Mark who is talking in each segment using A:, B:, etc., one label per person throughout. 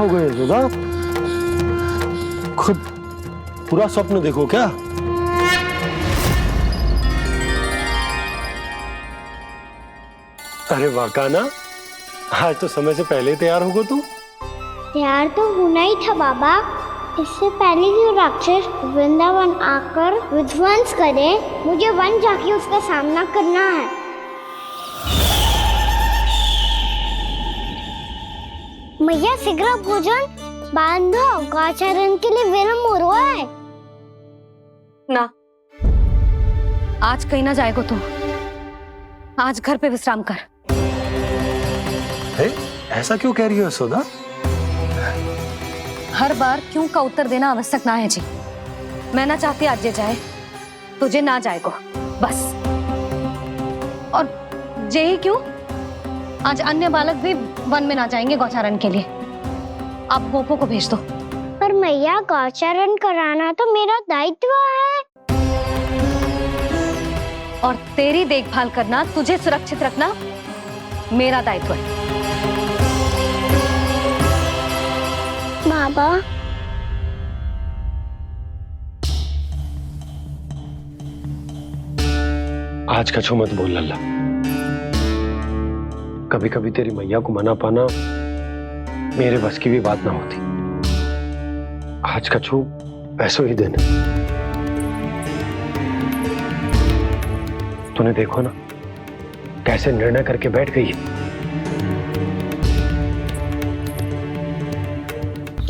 A: हो गए यशोदा? खुद पूरा स्वप्न देखो क्या? अरे वाकाना, आज तो समय से पहले ही तैयार होगा तू।
B: तैयार तो होना ही था बाबा। इससे पहले कि राक्षस वृंदावन आकर विध्वंस करे, मुझे वन जाके उसका सामना करना है। मैया शीघ्र भोजन बांधो, गौचरण के लिए विलंब हो रहा है।
C: ना, आज कहीं ना जाएगा तू। आज घर पे विश्राम कर।
A: ऐसा क्यों कह रही हो यशोदा?
C: हर बार क्यों का उत्तर देना आवश्यक ना है जी। मैं ना चाहती आज ये जाए, तुझे ना जाएगा बस। और जे ही क्यों, आज अन्य बालक भी वन में ना जाएंगे गौचारण के लिए। आप गोपो को भेज दो।
B: पर मैया गौचरण कराना तो मेरा दायित्व है।
C: और तेरी देखभाल करना, तुझे सुरक्षित रखना मेरा दायित्व है।
B: बाबा,
A: आज कछु मत बोल लल्ला। कभी कभी तेरी मैया को मना पाना मेरे बस की भी बात ना होती। आज कछु ऐसो ही दिन है। तूने देखो ना कैसे निर्णय करके बैठ गई है।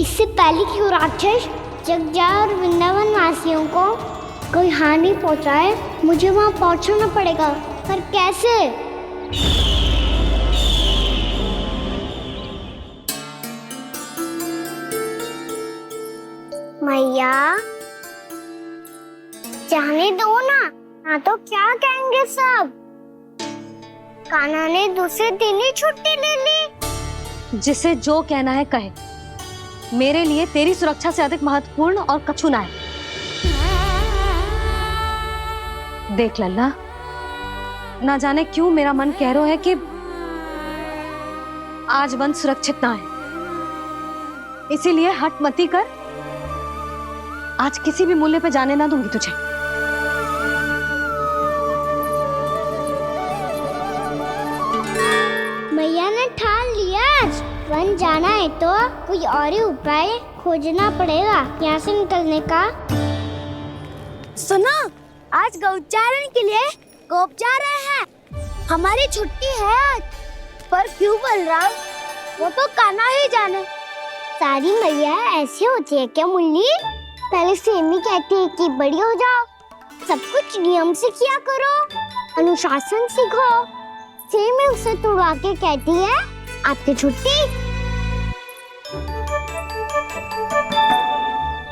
B: इससे पहले कि वो राक्षस जगजा और वृंदावन वासियों को कोई हानि पहुंचाए, मुझे वहां पहुंचना पड़ेगा। पर कैसे? मैया, जाने दो ना, हाँ तो क्या कहेंगे सब? कान्हा ने दूसरे दिन ही छुट्टी ले ली।
C: जिसे जो कहना है कहे। मेरे लिए तेरी सुरक्षा से अधिक महत्वपूर्ण और कछु ना है। देख लल्ला, ना जाने क्यों मेरा मन कह रहा है कि आज वन सुरक्षित ना है। इसीलिए हट मती कर। आज किसी भी मूल्य पे जाने ना दूंगी तुझे।
B: मैया ने ठान लिया, आज वन जाना है तो कोई और ही उपाय खोजना पड़ेगा यहाँ से निकलने का। सुनो, आज गौचारण के लिए गोप जा रहे हैं। हमारी छुट्टी है आज। पर क्यों बलराम? वो तो कान्हा ही जाने। सारी मैया ऐसी होती है क्या मुन्नी? पहले सेमी कहती है कि बड़ी हो जाओ, सब कुछ नियम से किया करो, अनुशासन सीखो। सेमी उसे तुड़वा के कहती है आपकी छुट्टी।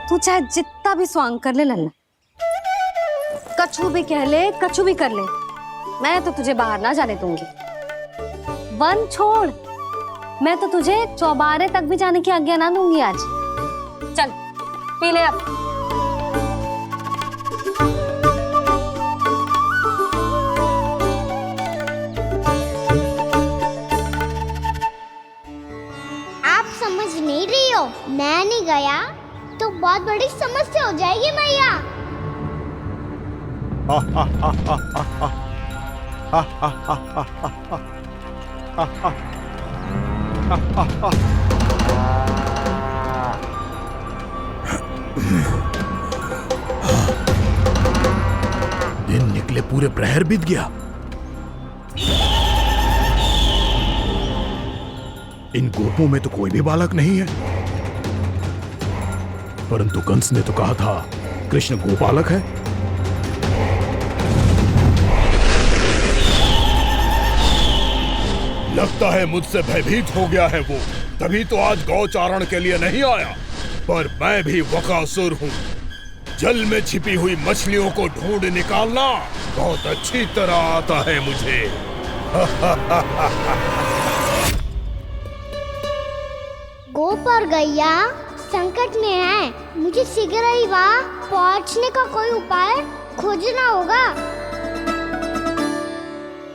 C: तू चाहे जितना भी स्वांग कर ले लल्ला, कछु भी कह ले, कछु भी कर ले, मैं तो तुझे बाहर ना जाने दूंगी। वन छोड़, मैं तो तुझे चौबारे तक भी जाने की आज्ञा ना दूंगी आज। चल पी ले अब।
B: आप समझ नहीं रही हो, मैं नहीं गया तो बहुत बड़ी समस्या हो जाएगी मैया।
D: दिन निकले पूरे प्रहर बीत गया। इन गोपों में तो कोई भी बालक नहीं है, परंतु कंस ने तो कहा था कृष्ण गोपालक है। लगता है मुझसे भयभीत हो गया है वो, तभी तो आज गौचारण के लिए नहीं आया। पर मैं भी वकासुर हूँ। जल में छिपी हुई मछलियों को ढूंढ निकालना बहुत अच्छी तरह आता है मुझे।
B: गोप और गैया संकट में है, मुझे शीघ्र ही वहाँ पहुँचने का कोई उपाय खोजना होगा।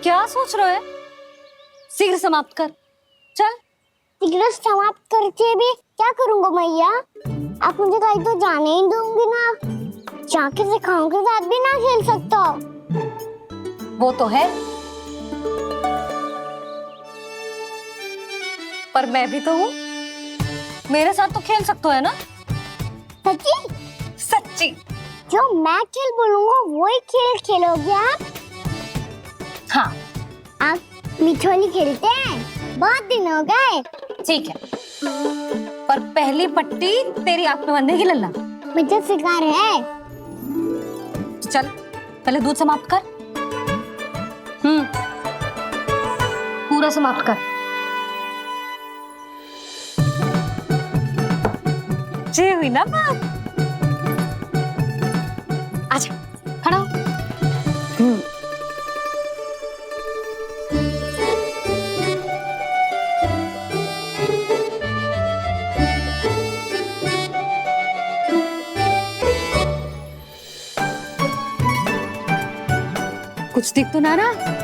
C: क्या सोच रहे हो? शीघ्र समाप्त कर। चल
B: सिगरेट समाप्त करके भी क्या करूंगा मैया? आप मुझे कहीं तो जाने ही दूंगी ना। जाके सिखाओं के साथ भी ना खेल सकता।
C: वो तो है, पर मैं भी तो हूँ, मेरे साथ तो खेल सकते हो है ना?
B: सच्ची?
C: सच्ची।
B: जो मैं खेल बोलूंगा वही खेल खेलोगे आप?
C: हाँ
B: आप मिठोली खेलते हैं? बहुत दिन हो गए।
C: ठीक है, पर पहली पट्टी तेरी आंख में बनने की लल्ला।
B: मुझे शिकार है।
C: चल पहले दूध समाप्त कर। पूरा समाप्त कर। ये हुई ना बात। आजा खड़ा हो। कुछ दिख तो ना रहा?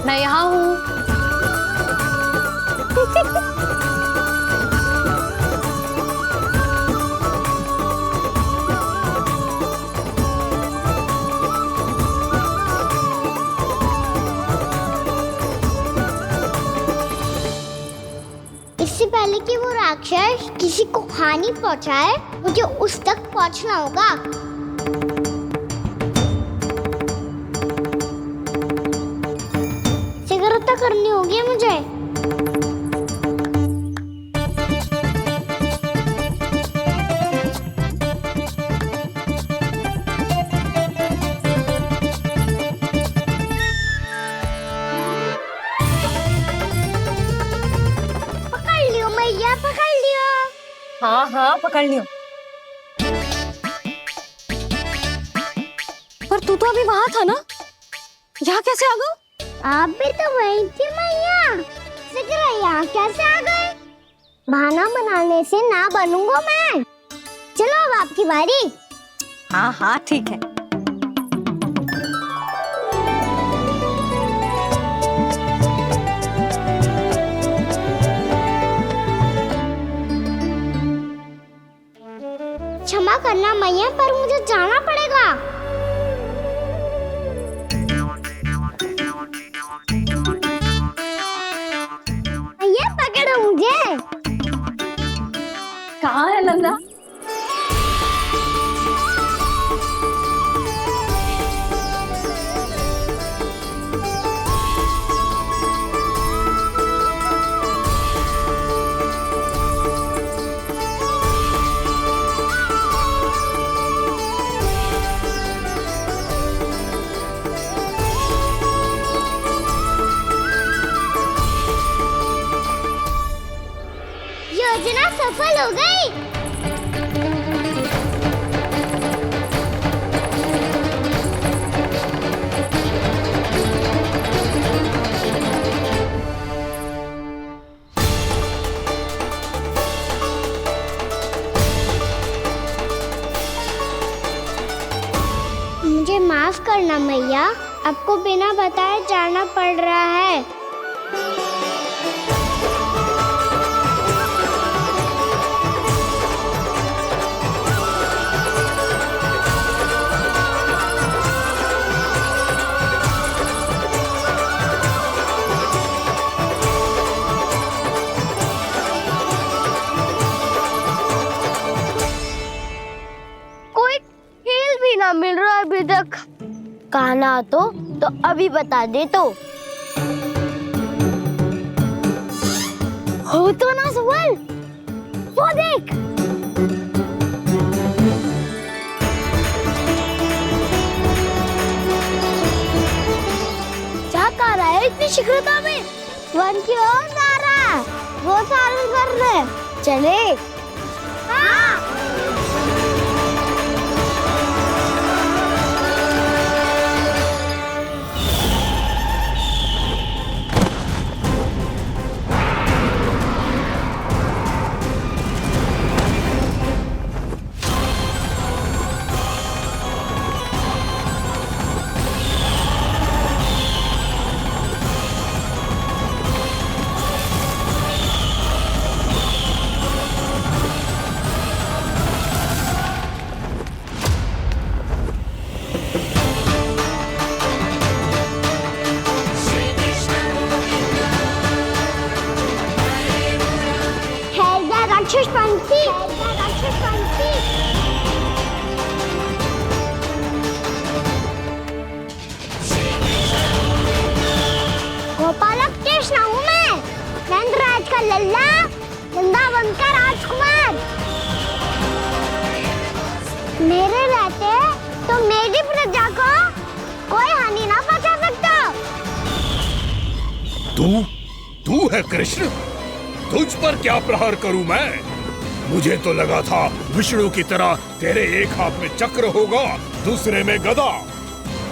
C: मैं यहाँ हूँ।
B: इससे पहले कि वो राक्षस किसी को हानि पहुंचाए, मुझे उस तक पहुंचना होगा। सिगरेट करनी होगी मुझे। पकड़ लियो मैया, पकड़ लियो।
C: हाँ हाँ पकड़ लियो। पर तू तो अभी वहां था ना, यहाँ कैसे आ गया?
B: आप भी तो वही थी मैया। सिगरेट यहाँ कैसे आ गए? बहाना बनाने से ना बनूंगा मैं। चलो अब आपकी बारी।
C: हाँ हाँ ठीक है।
B: क्षमा करना मैया, पर मुझे जाना पड़ेगा। मैया पकड़ो मुझे।
C: कहाँ है लल्ला?
B: योजना सफल हो गई। मुझे माफ करना मैया, आपको बिना बताए जाना पड़ रहा है। क्या मिल रहा है अभी तक? कहना तो अभी बता दे तो। हो तो ना सुबल, वो देख। क्या कर रहा है इतनी शीघ्रता में? वन की ओर जा रहा है, वो चालू कर रहे। चले। हाँ। गोपालक कृष्ण हूँ मैं, नंदराज का लल्ला, वृंदावन का राजकुमार। मेरे रहते तो मेरी प्रजा को कोई हानि ना पहुंचा सकता।
D: तू है कृष्ण? तुझ पर क्या प्रहार करूं मैं? मुझे तो लगा था विष्णु की तरह तेरे एक हाथ में चक्र होगा, दूसरे में गदा,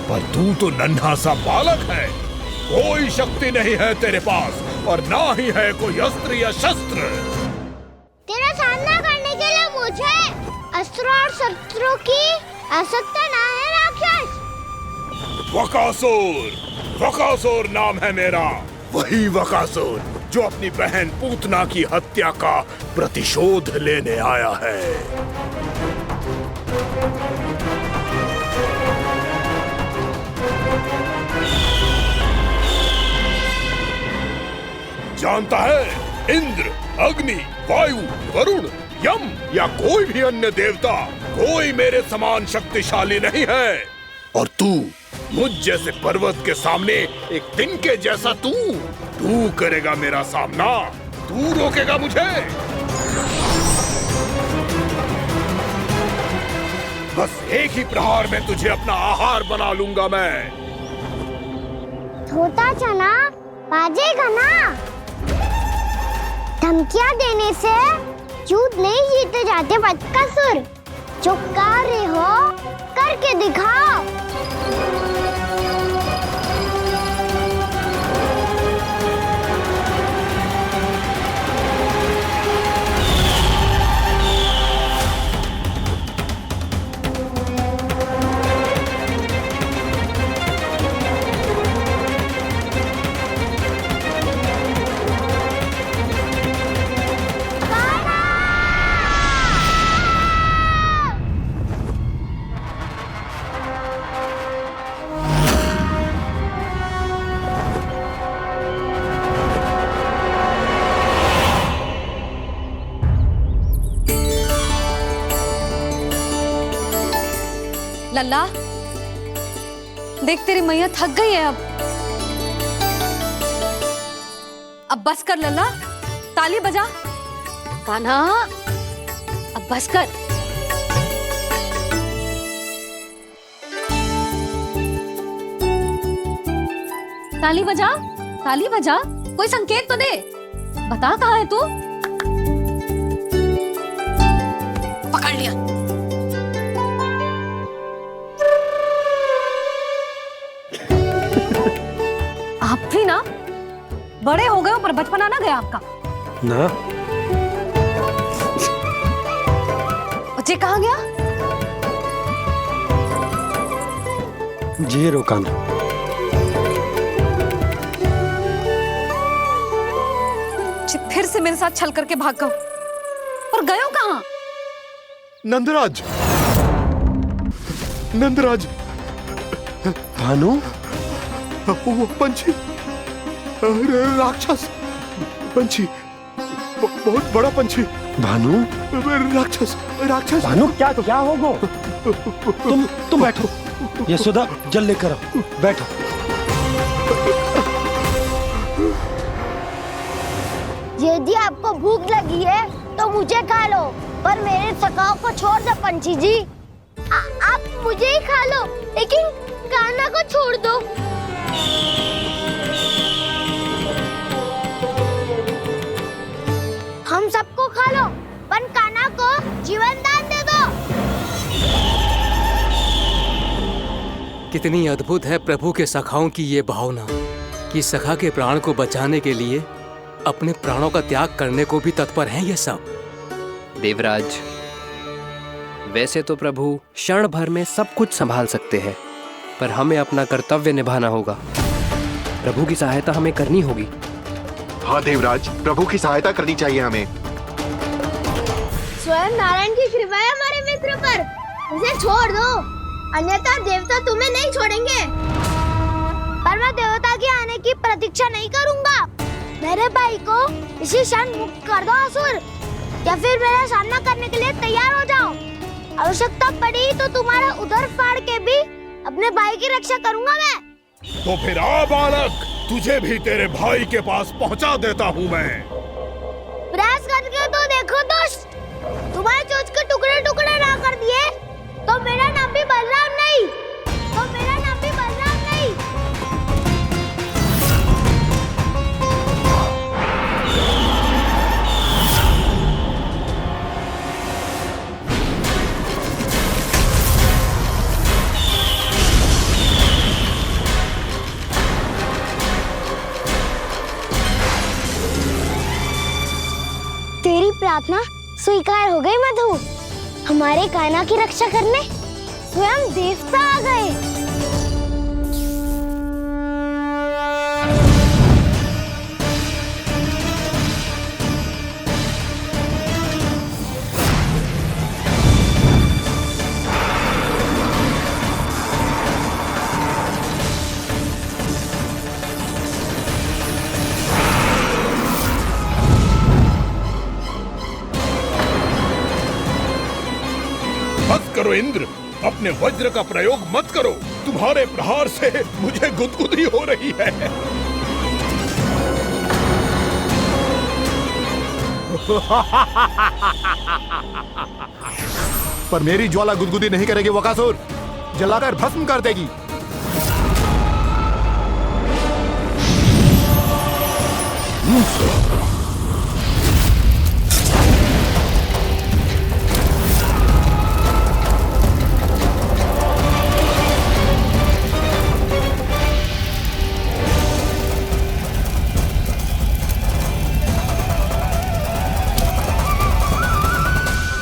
D: पर तू तो नन्हा सा बालक है। कोई शक्ति नहीं है तेरे पास और ना ही है कोई अस्त्र या शस्त्र।
B: तेरा सामना करने के लिए मुझे अस्त्र और शस्त्रों की आवश्यकता ना है राक्षस।
D: वकासुर नाम है मेरा, वही वकासुर जो अपनी बहन पूतना की हत्या का प्रतिशोध लेने आया है। जानता है, इंद्र, अग्नि, वायु, वरुण, यम या कोई भी अन्य देवता, कोई मेरे समान शक्तिशाली नहीं है। और तू, मुझ जैसे पर्वत के सामने एक तिनके जैसा तू करेगा मेरा सामना? तू रोकेगा मुझे? बस एक ही प्रहार में तुझे अपना आहार बना लूंगा मैं।
B: छोटा चना बाजेगा ना। धमकियां देने से युद्ध नहीं जीते जाते बदकसूर। जो कार्य हो करके दिखाओ।
C: लल्ला, देख तेरी मैया थक गई है अब बस कर लल्ला, ताली बजा। कान्हा, अब बस कर। ताली बजा, ताली बजा, कोई संकेत तो दे, बता कहाँ है तू? पकड़ लिया। आप भी ना बड़े हो गए हो पर बचपना ना गया आपका
A: ना।
C: बच्चे कहाँ गया?
A: जी रोकान।
C: फिर से मेरे साथ छल करके भाग गए, और गए हो कहाँ?
D: नंदराज, नंदराज,
A: भानु,
D: वो पंछी, राक्षस पंछी, बहुत बड़ा पंछी,
A: भानु,
E: राक्षस राक्षस।
A: भानु क्या होगा? तुम बैठो, यशोदा जल लेकर आओ, बैठो।
B: यदि आपको भूख लगी है तो मुझे खा लो, पर मेरे थकाव को छोड़ दो पंछी जी। आप मुझे ही खा लो, लेकिन कान्हा को छोड़ दो। हम सबको खा लो, पर कान्हा को जीवन दान दे दो।
F: कितनी अद्भुत है प्रभु के सखाओं की ये भावना कि सखा के प्राण को बचाने के लिए अपने प्राणों का त्याग करने को भी तत्पर हैं ये सब।
G: देवराज, वैसे तो प्रभु क्षण भर में सब कुछ संभाल सकते हैं, पर हमें अपना कर्तव्य निभाना होगा। प्रभु की सहायता हमें करनी होगी।
E: हाँ देवराज, प्रभु की सहायता करनी चाहिए हमें।
B: स्वयं नारायण की कृपा है हमारे मित्र पर, उसे छोड़ दो, अन्यथा देवता तुम्हें नहीं छोड़ेंगे। पर मैं देवता के आने की प्रतीक्षा नहीं करूंगा। मेरे भाई को इसी क्षण मुक्त कर दो असुर, या फिर मेरा सामना करने के लिए तैयार हो जाओ। आवश्यकता पड़ी तो तुम्हारा उधर फाड़ के भी अपने भाई की रक्षा करूंगा मैं।
D: तो फिर आ बालक, तुझे भी तेरे भाई के पास पहुंचा देता हूँ मैं।
B: प्रयास करके तो देखो दोस्त, तुम्हारे चोंच के टुकड़े टुकड़े ना कर दिए तो मेरा नाम भी बलराम नहीं, तो मेरा नाम भी बलराम नहीं। तेरी प्रार्थना स्वीकार हो गई मधु। हमारे कान्हा की रक्षा करने स्वयं देवता आ गए।
D: मत करो इंद्र, अपने वज्र का प्रयोग मत करो। तुम्हारे प्रहार से मुझे गुदगुदी हो रही है।
E: पर मेरी ज्वाला गुदगुदी नहीं करेगी वकासुर, जलाकर भस्म कर देगी।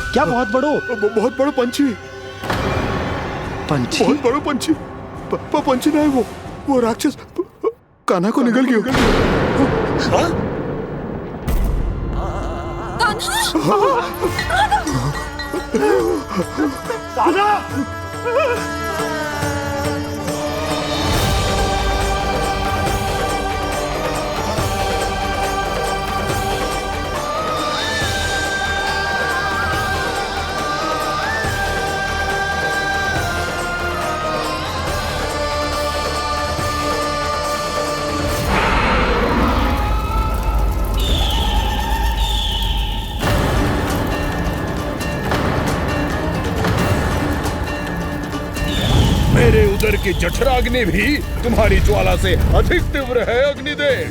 A: क्या बहुत
E: बहुत बड़ो पंछी।
A: पंछी?
E: बहुत बड़ो पंछी। पंछी नहीं, वो राक्षस कान्हा को निगल गया।
D: मेरे उदर की जठराग्नि भी तुम्हारी ज्वाला से अधिक तीव्र है अग्निदेव।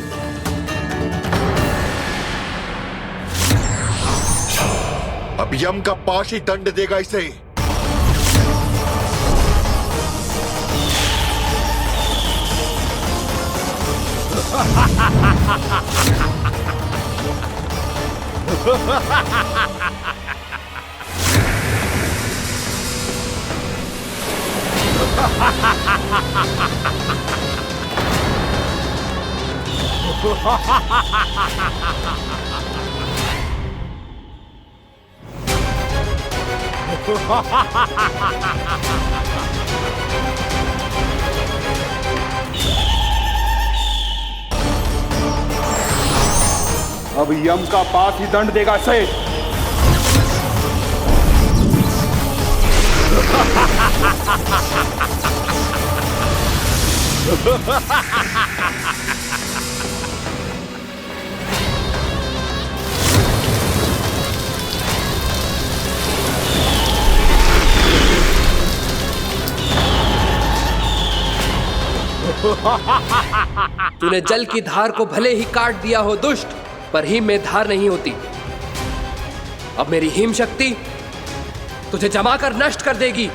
E: अब यम का पाश ही दंड देगा इसे। अब यम का पास ही दंड देगा इसे।
G: तूने जल की धार को भले ही काट दिया हो दुष्ट, पर हिम में धार नहीं होती। अब मेरी हिम शक्ति तुझे जमाकर नष्ट कर देगी।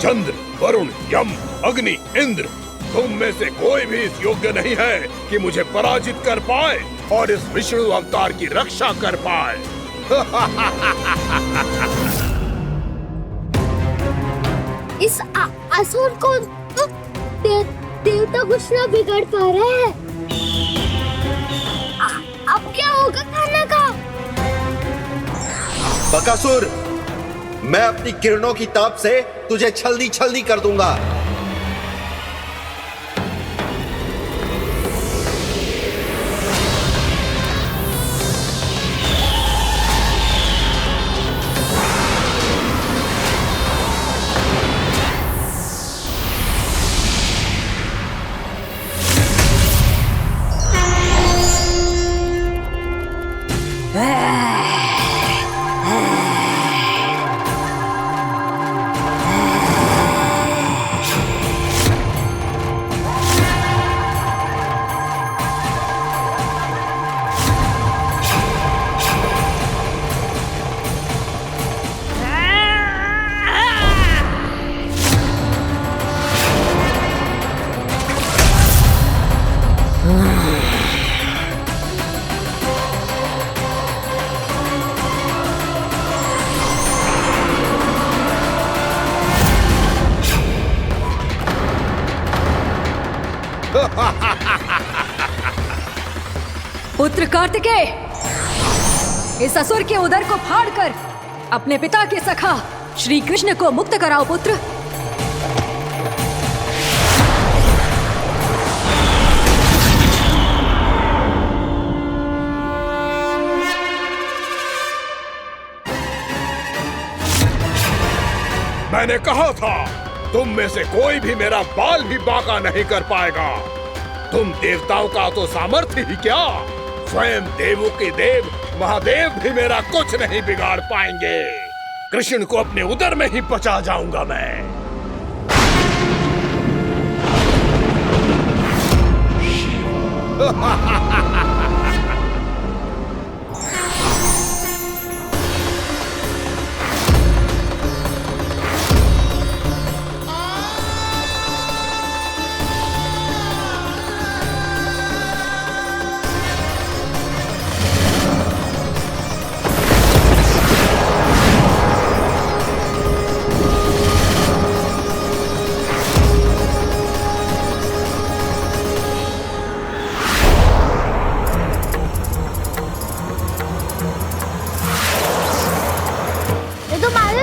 D: चंद्र, वरुण, यम, अग्नि, इंद्र, तुम में से कोई भी इस योग्य नहीं है कि मुझे पराजित कर पाए और इस विष्णु अवतार की रक्षा कर पाए।
B: इस असुर को तो देवता कुछ ना बिगाड़ पा रहे हैं। अब क्या होगा खाना का?
H: बकासुर, मैं अपनी किरणों की ताप से तुझे छल्दी छल्दी कर दूंगा।
C: पुत्र कार्तिकेय, इस असुर के उदर को फाड़कर अपने पिता के सखा श्री कृष्ण को मुक्त कराओ पुत्र।
D: मैंने कहा था, तुम में से कोई भी मेरा बाल भी बांका नहीं कर पाएगा। तुम देवताओं का तो सामर्थ्य ही क्या, स्वयं देवों के देव महादेव भी मेरा कुछ नहीं बिगाड़ पाएंगे। कृष्ण को अपने उदर में ही पचा जाऊंगा मैं।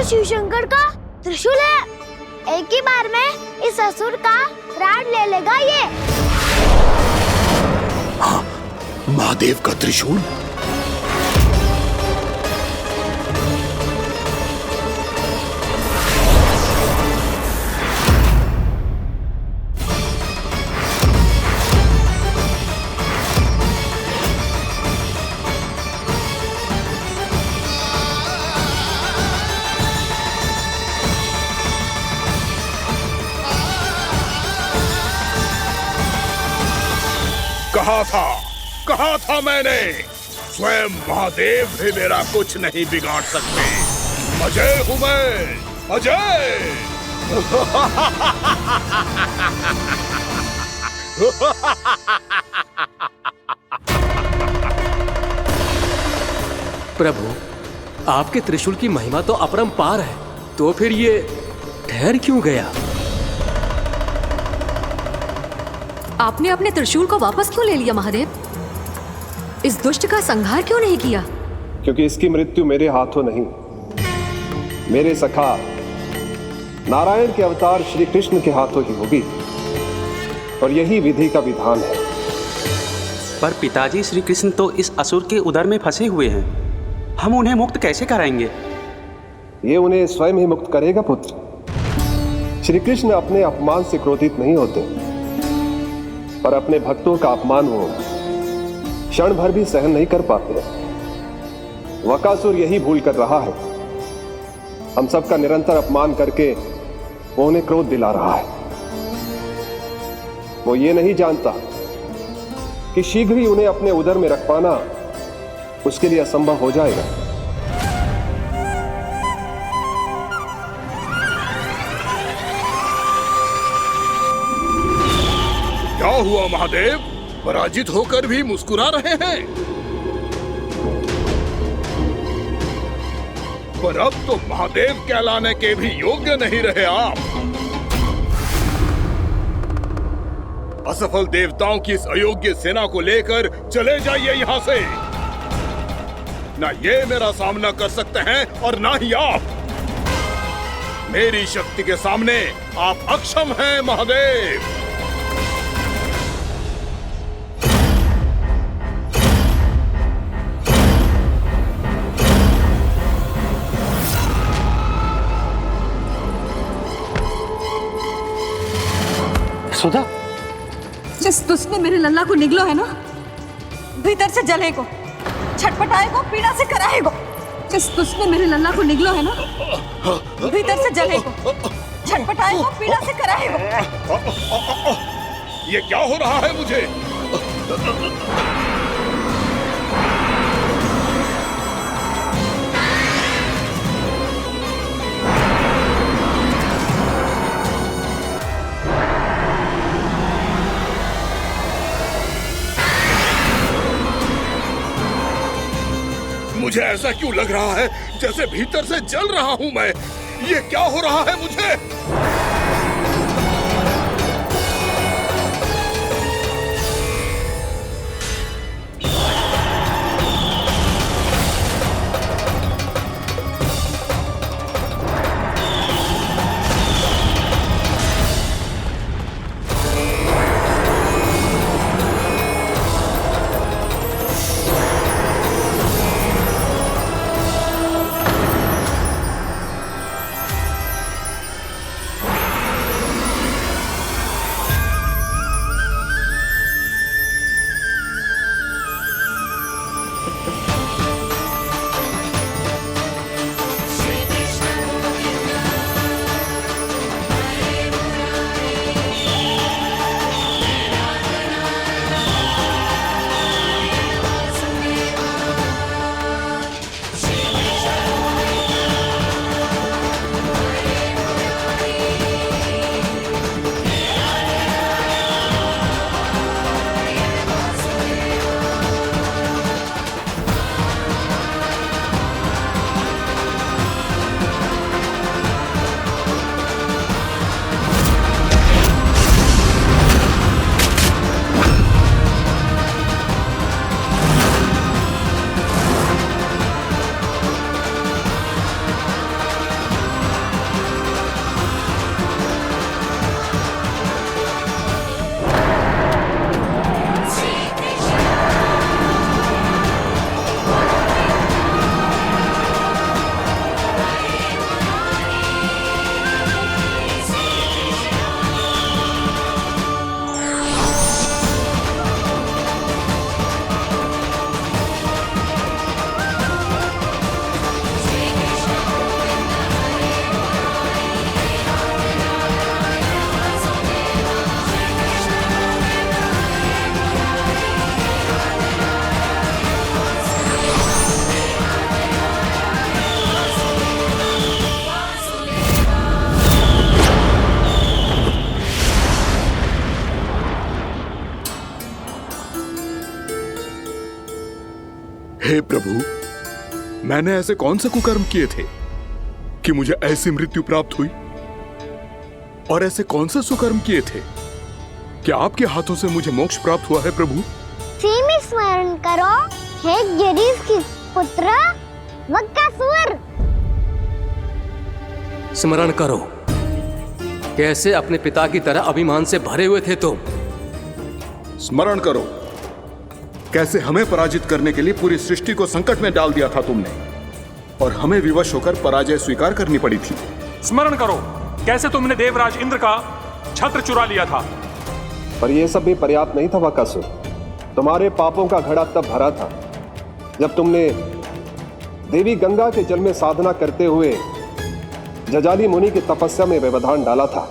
B: शिव शंकर का त्रिशूल है। एक ही बार में इस असुर का प्राण ले लेगा ये।
E: हाँ, महादेव का त्रिशूल।
D: कहा था मैंने, स्वयं महादेव भी मेरा कुछ नहीं बिगाड़ सकते। अजय हूं मैं, अजय।
F: प्रभु, आपके त्रिशूल की महिमा तो अपरंपार है, तो फिर ये ठहर क्यों गया?
C: आपने अपने त्रिशूल को वापस क्यों ले लिया महादेव? इस दुष्ट का संहार क्यों नहीं किया?
I: क्योंकि इसकी मृत्यु मेरे हाथों नहीं, मेरे सखा नारायण के अवतार श्री कृष्ण के हाथों ही होगी, और यही विधि का विधान है।
J: पर पिताजी, श्री कृष्ण तो इस असुर के उदर में फंसे हुए हैं, हम उन्हें मुक्त कैसे कराएंगे?
I: ये उन्हें स्वयं ही मुक्त करेगा पुत्र। श्री कृष्ण अपने अपमान से क्रोधित नहीं होते, पर अपने भक्तों का अपमान वो क्षण भर भी सहन नहीं कर पाते। वकासुर यही भूल कर रहा है, हम सबका निरंतर अपमान करके वो उन्हें क्रोध दिला रहा है। वो ये नहीं जानता कि शीघ्र ही उन्हें अपने उदर में रख पाना उसके लिए असंभव हो जाएगा।
D: क्या हुआ महादेव? पराजित होकर भी मुस्कुरा रहे हैं। पर अब तो महादेव कहलाने के भी योग्य नहीं रहे आप। असफल देवताओं की इस अयोग्य सेना को लेकर चले जाइए यहाँ से। ना ये मेरा सामना कर सकते हैं और ना ही आप। मेरी शक्ति के सामने आप अक्षम हैं महादेव।
A: सुधा,
C: जिस दुष्ट ने मेरे लल्ला को निगलो है ना, भीतर से जलेगो, छटपटाएगो, पीड़ा से कराएगो। जिस दुष्ट ने मेरे लल्ला को निगलो है ना, भीतर से जलेगो, छटपटाएगो, पीड़ा से कराएगो।
D: ये क्या हो रहा है मुझे? मुझे ऐसा क्यों लग रहा है जैसे भीतर से जल रहा हूं मैं? ये क्या हो रहा है मुझे? हे प्रभु, मैंने ऐसे कौन से कुकर्म किए थे कि मुझे ऐसी मृत्यु प्राप्त हुई? और ऐसे कौन से सुकर्म किए थे कि आपके हाथों से मुझे मोक्ष प्राप्त हुआ है प्रभु?
B: सीमित स्मरण करो, हे जरीस की पुत्र वक्कासुर।
F: स्मरण करो, कैसे अपने पिता की तरह अभिमान से भरे हुए थे तुम।
E: स्मरण करो, कैसे हमें पराजित करने के लिए पूरी सृष्टि को संकट में डाल दिया था तुमने, और हमें विवश होकर पराजय स्वीकार करनी पड़ी थी।
K: स्मरण करो, कैसे तुमने देवराज इंद्र का छत्र चुरा लिया था।
I: पर यह सब भी पर्याप्त नहीं था वकासुर। तुम्हारे पापों का घड़ा तब भरा था जब तुमने देवी गंगा के जल में साधना करते हुए जजाली मुनि की तपस्या में व्यवधान डाला था।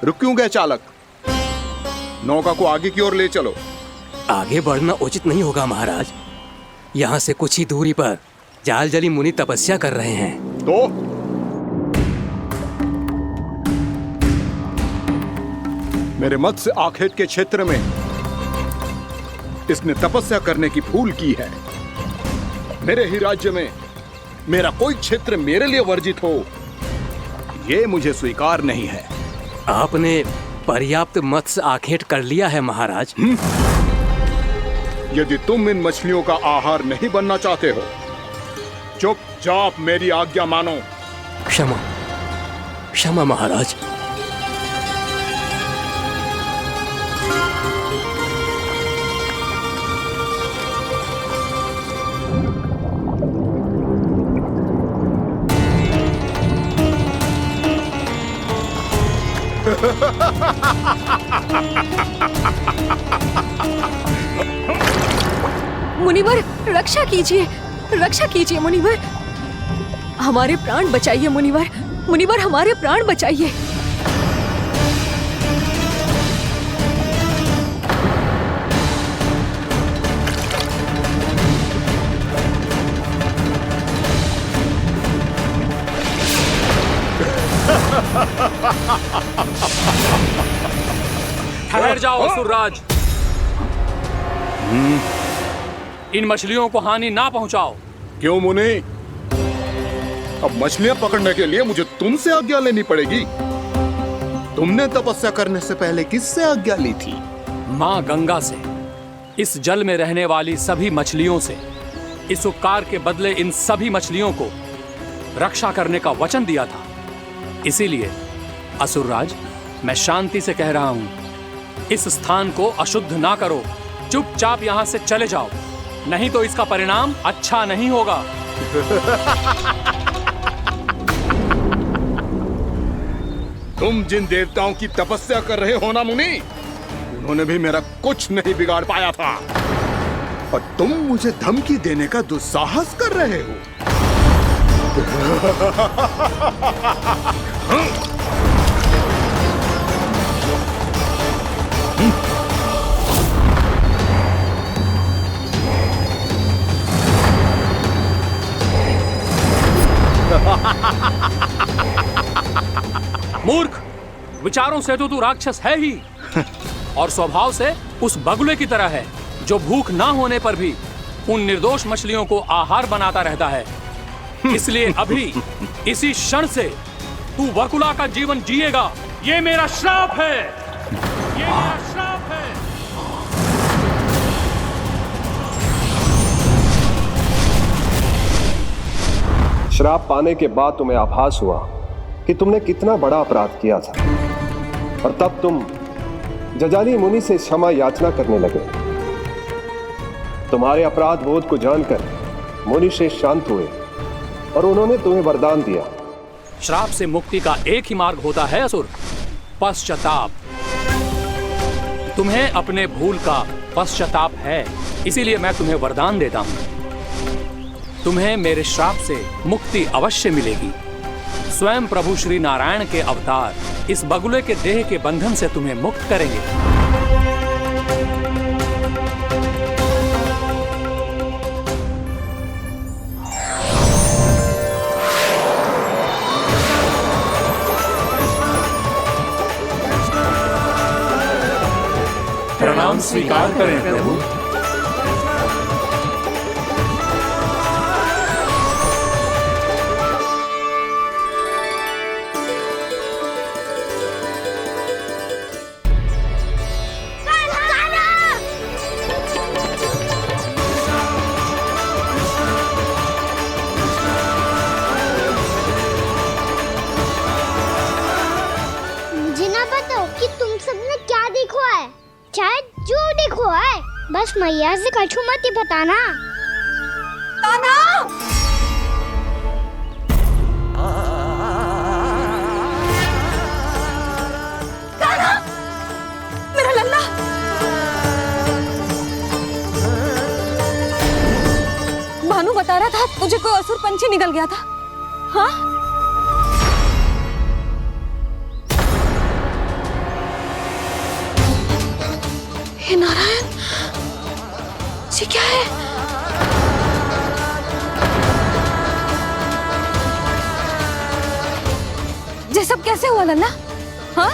E: रुक क्यों गए चालक? नौका को आगे की ओर ले चलो।
F: आगे बढ़ना उचित नहीं होगा महाराज। यहाँ से कुछ ही दूरी पर जालजली मुनि तपस्या कर रहे हैं।
E: तो मेरे मत्स्य आखेट के क्षेत्र में इसने तपस्या करने की भूल की है। मेरे ही राज्य में मेरा कोई क्षेत्र मेरे लिए वर्जित हो, यह मुझे स्वीकार नहीं है।
F: आपने पर्याप्त मत्स्य आखेट कर लिया है महाराज।
E: यदि तुम इन मछलियों का आहार नहीं बनना चाहते हो, चुपचाप मेरी आज्ञा मानो।
F: क्षमा, क्षमा महाराज।
L: मुनिवर, रक्षा कीजिए, रक्षा कीजिए मुनिवर। हमारे प्राण बचाइए मुनिवर, मुनिवर हमारे प्राण बचाइए।
K: ठहर जाओ असुरराज, इन मछलियों को हानि ना पहुंचाओ।
E: क्यों मुनि? अब मछलियां पकड़ने के लिए मुझे तुमसे आज्ञा लेनी पड़ेगी। तुमने तपस्या करने से पहले किससे आज्ञा ली थी?
K: माँ गंगा से, इस जल में रहने वाली सभी मछलियों से। इस उपकार के बदले इन सभी मछलियों को रक्षा करने का वचन दिया था। इसीलिए असुरराज, मैं शांति से कह रहा हूं, इस स्थान को अशुद्ध ना करो। चुपचाप यहां से चले जाओ, नहीं तो इसका परिणाम अच्छा नहीं होगा।
E: तुम जिन देवताओं की तपस्या कर रहे हो ना मुनि, उन्होंने भी मेरा कुछ नहीं बिगाड़ पाया था, और तुम मुझे धमकी देने का दुस्साहस कर रहे हो।
K: मूर्ख, विचारों से तो तू राक्षस है ही, और स्वभाव से उस बगुले की तरह है जो भूख ना होने पर भी उन निर्दोष मछलियों को आहार बनाता रहता है। इसलिए अभी इसी क्षण से तू बगुला का जीवन जिएगा। ये मेरा श्राप है, ये मेरा श्राप है।
I: श्राप पाने के बाद तुम्हें आभास हुआ कि तुमने कितना बड़ा अपराध किया था, और तब तुम जजाली मुनि से क्षमा याचना करने लगे। तुम्हारे अपराध बोध को जानकर मुनि श्रेष्ठ शांत हुए और उन्होंने तुम्हें वरदान दिया।
K: श्राप से मुक्ति का एक ही मार्ग होता है असुर, पश्चाताप। तुम्हें अपने भूल का पश्चाताप है, इसीलिए मैं तुम्हें वरदान देता हूं। तुम्हें मेरे श्राप से मुक्ति अवश्य मिलेगी। स्वयं प्रभु श्री नारायण के अवतार इस बगुले के देह के बंधन से तुम्हें मुक्त करेंगे। हम स्वीकार करें प्रभु।
B: मुझे ना बताओ कि तुम सबने क्या देखा है, शायद जो देखो है, बस मैया से कछु मत ही बताना।
L: कान्हा! कान्हा! मेरा लल्ला! भानु बता रहा था तुझे कोई असुर पंछी निकल गया था। हाँ? हे नारायण, ये क्या है? ये सब कैसे हुआ लल्ला? हाँ?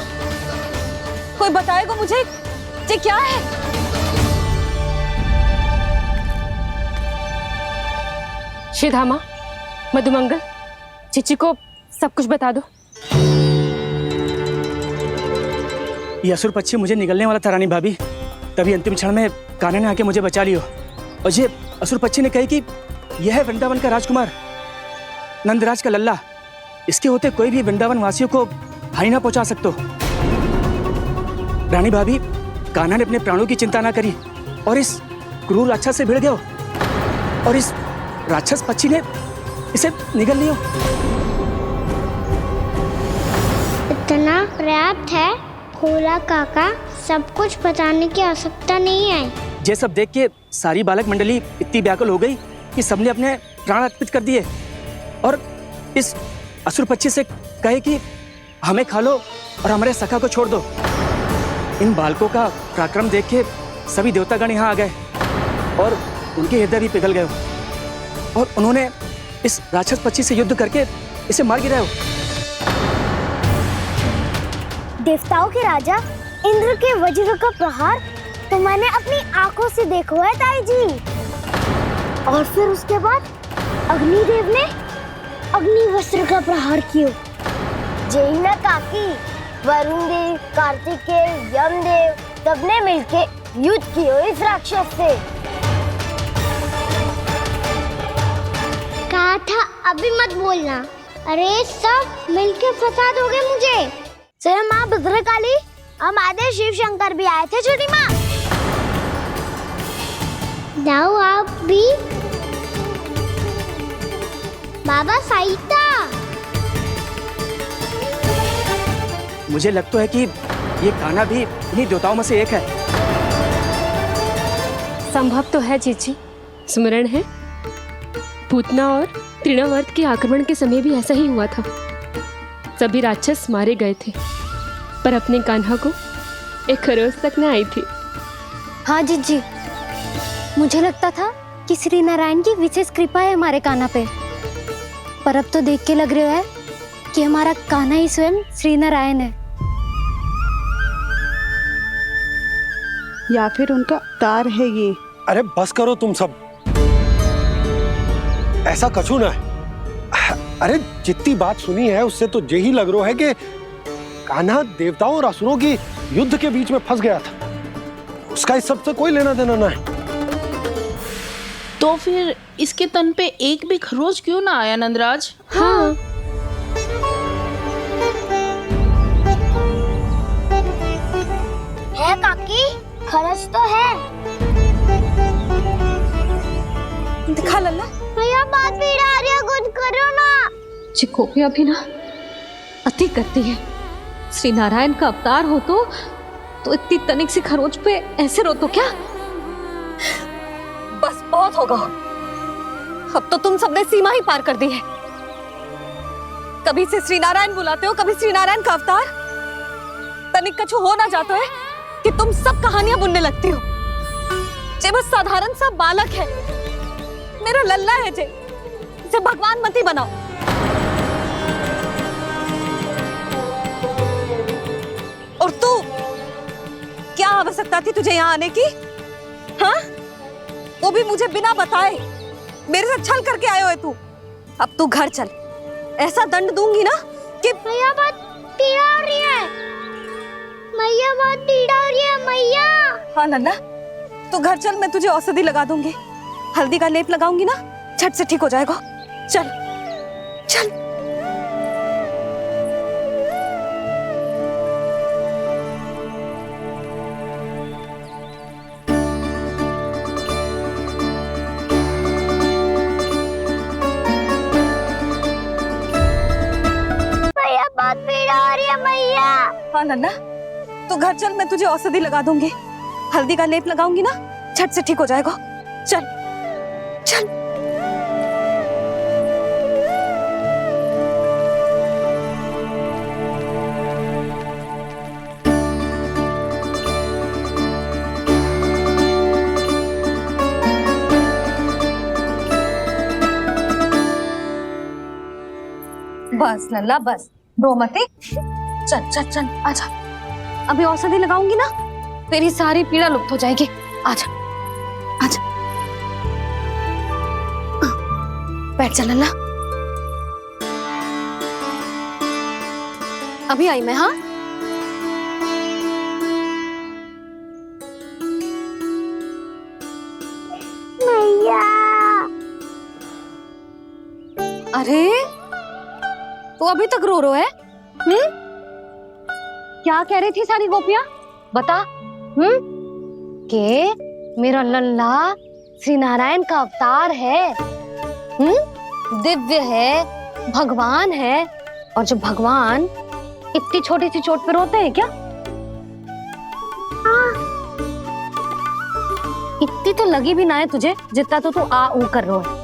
L: कोई बताएगा मुझे ये क्या है?
M: श्रीधामा, मधुमंगल, चिची को सब कुछ बता दो।
N: ये असुर पक्षी मुझे निगलने वाला था रानी भाभी, तभी अंतिम क्षण में कान्हा ने आके मुझे बचा लियो। और ये असुर पक्षी ने कही कि यह है वृंदावन का राजकुमार, नंदराज का लल्ला। इसके होते कोई भी वृंदावन वासियों को हानि ना पहुंचा सकते। रानी भाभी, कान्हा ने अपने प्राणों की चिंता ना करी और इस क्रूर राक्षस से भिड़ गयो और इस राक्षस पक्षी ने इसे निगल लियो।
B: इतना पर्याप्त है भोला काका, सब कुछ बताने की आवश्यकता नहीं है।
N: ये सब देख के सारी बालक मंडली इतनी व्याकुल हो गई कि सबने अपने प्राण अर्पित कर दिए और इस असुर पक्षी से कहे कि हमें खा लो और हमारे सखा को छोड़ दो। इन बालकों का पराक्रम देख के सभी देवतागण यहाँ आ गए और उनके हृदय भी पिघल गए और उन्होंने इस राक्षस पक्षी से युद्ध करके इसे मार गिराया।
B: देवताओं के राजा इंद्र के वज्र का प्रहार तो मैंने अपनी आंखों से देखा है ताई जी। और फिर उसके बाद अग्निदेव ने अग्निवस्त्र का प्रहार किया। जय ना काकी, वरुण देव, कार्तिकेय, यमदेव सबने मिलके युद्ध किया इस राक्षस से। कहा था अभी मत बोलना। अरे सब मिलके फंसा दोगे मुझे। स्वयं माँ भद्रकाली, हमारे शिव शंकर भी आए थे छोटी माँ। जाओ आप भी। बाबा साईता,
N: मुझे लगता है कि ये कान्हा भी इन्हीं देवताओं में से एक है।
M: संभव तो है चीची। स्मरण है, पूतना और तृणावर्त के आक्रमण के समय भी ऐसा ही हुआ था। सभी राक्षस मारे गए थे, पर अपने कान्हा को एक खरोच तक न आई थी।
C: हाँ जीजी, मुझे लगता था कि श्री नारायण की विशेष कृपा है हमारे कान्हा पे, पर अब तो देख के लग रहा है कि हमारा कान्हा ही स्वयं श्री नारायण है।
O: या फिर उनका अवतार है ये।
A: अरे बस करो तुम सब, ऐसा कछु ना है। अरे जितनी बात सुनी है उससे तो यही लग रहा है कि कान्हा देवताओं और असुरों की युद्ध के बीच में फंस गया था। उसका इस सब से कोई लेना देना ना है।
O: तो फिर इसके तन पे एक भी खरोच क्यों ना आया नंदराज?
M: हाँ,
B: है काकी, खरच तो है।
L: दिखा लल्ला।
B: भैया बात भी आ रही है, कुछ करो ना।
L: चिकोपिया भी ना अति करती है। श्री नारायण का अवतार हो तो इतनी तनिक सी खरोच पे ऐसे रो तो क्या? बस बहुत होगा। अब तो तुम सबने सीमा ही पार कर दी है। कभी से श्री नारायण बुलाते हो, कभी श्री नारायण का अवतार। तनिक कछु हो ना जाता है कि तुम सब कहानियां बुनने लगती हो। जे बस साधारण सा बालक है, मेरा लल्ला है जे, इसे भगवान मत ही बनाओ। और तू क्या आवश्यकता थी तुझे यहाँ आने की? हाँ, वो भी मुझे बिना बताए। मेरे साथ छल करके आए हो तू। अब तू घर चल, ऐसा दंड दूंगी ना कि
B: मैया बहुत पीड़ा हो रही है। मैया बहुत पीड़ा हो रही है मैया।
L: हाँ नन्ना, तू घर चल, मैं तुझे औषधि लगा दूंगी। हल्दी का लेप लगाऊंगी ना, झट से ठीक हो जाएगा। चल चल।
B: मैया बहुत पीड़ा हो रही है मैया।
L: हाँ नन्ना, तू घर चल, मैं तुझे औषधि लगा दूंगी। हल्दी का लेप लगाऊंगी ना, झट से ठीक हो जाएगा। चल चल। बस लल्ला बस, रो मत। चल चल चल, आजा। अभी औषधि लगाऊंगी ना, तेरी सारी पीड़ा लुप्त हो जाएगी। आजा आजा, बैठ जा लल्ला। अभी आई मैं। हाँ,
B: मैया।
L: अरे तू अभी तक रो रो है? क्या कह रही थी सारी गोपियां? बता। के मेरा लल्ला श्री नारायण का अवतार है, दिव्य है, भगवान है। और जो भगवान इतनी छोटी सी चोट पे रोते हैं क्या? इतनी तो लगी भी ना है तुझे, जितना तो तू आ ऊ कर रो है।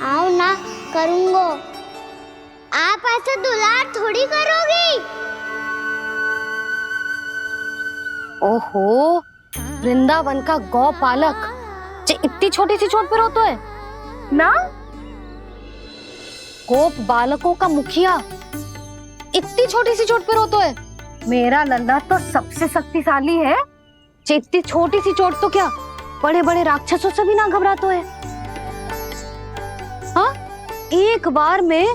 B: आओ ना, करूंगो। आप ऐसा दुलार थोड़ी करोगी।
L: ओहो, वृंदावन का गौपालक जो इतनी छोटी सी चोट पे रोता है ना? गोप बालकों का मुखिया इतनी छोटी सी चोट पे रोता है? मेरा लल्ला तो सबसे शक्तिशाली है। इतनी छोटी सी चोट तो क्या, बड़े बड़े राक्षसों से भी ना घबराता है। हाँ, एक बार में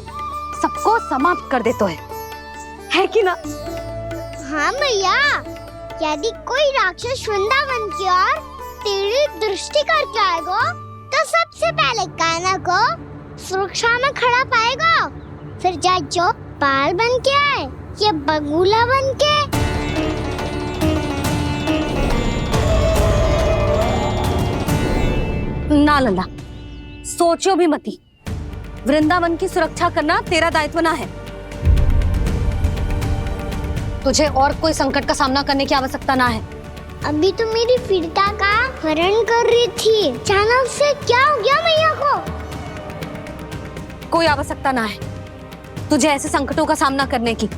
L: सबको समाप्त कर देता है कि ना?
B: हाँ मैया, यदि कोई राक्षस वृंदावन की ओर तेरी दृष्टि करके आएगा, तो सबसे पहले कान्हा को सुरक्षा में खड़ा पाएगा। फिर चाहे जो बाल बन के आए या बगुला बन के।
L: ना लल्ला, सोचो भी मती। वृंदावन की सुरक्षा करना तेरा दायित्व ना है। तुझे और कोई संकट का सामना करने की आवश्यकता ना है।
B: अभी तो मेरी पीड़िता का हरण कर रही थी, अचानक से क्या हो गया मैया को?
L: कोई आवश्यकता ना है तुझे ऐसे संकटों का सामना करने की।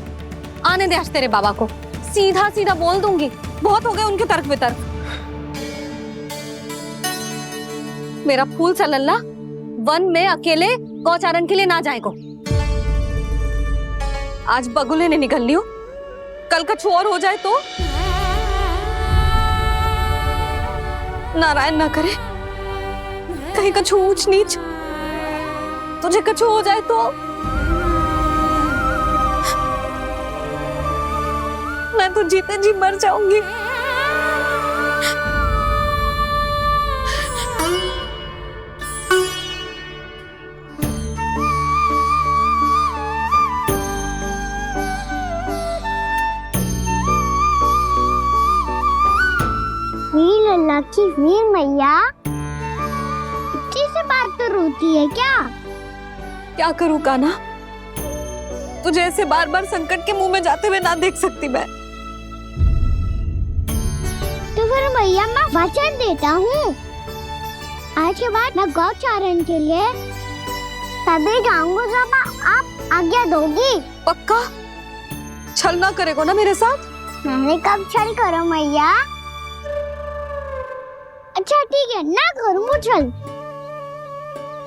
L: आने दे आज तेरे बाबा को, सीधा सीधा बोल दूंगी। बहुत हो गए उनके तर्क वितर्क। मेरा फूल सा लल्ला वन में अकेले गौचारण के लिए ना जाएगो। आज बगुले ने निकल लियो, कल कछु और हो जाए तो? नारायण ना करे, कहीं कछु ऊंच नीच तुझे कछु हो जाए तो? मैं तो जीते जी मर जाऊंगी।
B: वीर लल्ला की वीर मैया इतनी से बात तो रोती है क्या?
L: क्या करूं कान्हा, तुझे ऐसे बार बार संकट के मुंह में जाते हुए ना देख सकती मैं।
B: तो फिर मैया मैं वचन देता हूँ, आज के बाद मैं गौचारण के लिए तभी जाऊंगा जब आप आज्ञा दोगी।
L: पक्का? छल ना करेगा ना मेरे साथ?
B: मैंने कब छल करो मैया? अच्छा ठीक है, ना करूँ छल।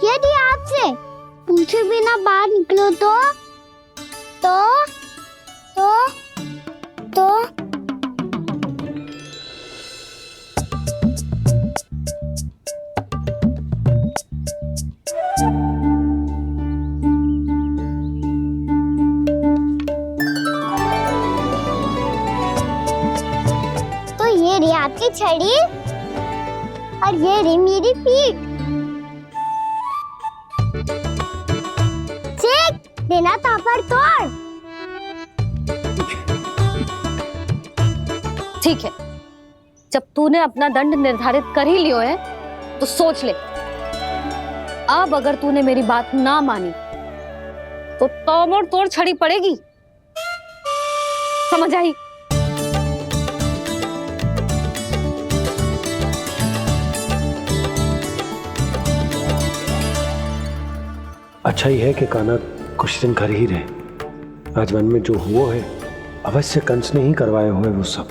B: यदि आपसे पूछे बिना बाहर निकलो तो तो ये रही आपकी छड़ी और ये रही मेरी पीठ। चेक देना तापर तोड़।
C: ठीक है, जब तूने अपना दंड निर्धारित कर ही लियो है तो सोच ले, अब अगर तूने मेरी बात ना मानी तो तोड़ तोड़ छड़ी पड़ेगी। समझ आई?
A: अच्छा ही है कि कान्हा कुछ दिन घर ही रहे। आज वन में जो हुआ है अवश्य कंस ने ही करवाए हुए वो सब।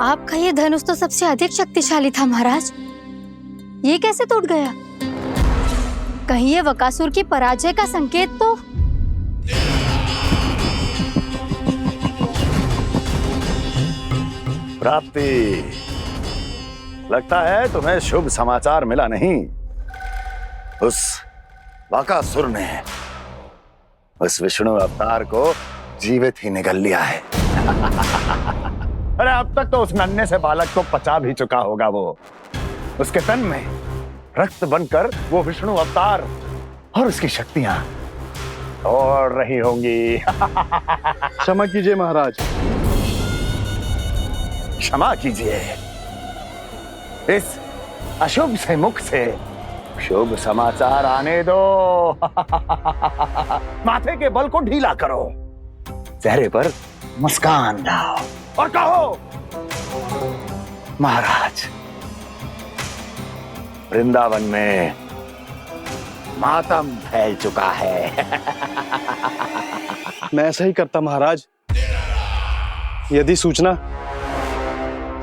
L: आपका ये धनुष तो सबसे अधिक शक्तिशाली था महाराज, ये कैसे टूट गया? कहीं ये बकासुर की पराजय का संकेत तो?
P: प्राप्ति, लगता है तुम्हें शुभ समाचार मिला नहीं। उस बकासुर ने उस विष्णु अवतार को जीवित ही निगल लिया है। अरे अब तक तो उस नन्हे से बालक को पचा भी चुका होगा वो। उसके तन में रक्त बनकर वो विष्णु अवतार और उसकी शक्तियां दौड़ रही होंगी।
I: क्षमा कीजिए महाराज।
P: क्षमा कीजिए, इस अशुभ से मुख से शुभ समाचार आने दो। माथे के बल को ढीला करो, चेहरे पर मुस्कान लाओ और कहो, महाराज, वृंदावन में मातम फैल चुका है।
I: मैं ऐसा ही करता महाराज, यदि सूचना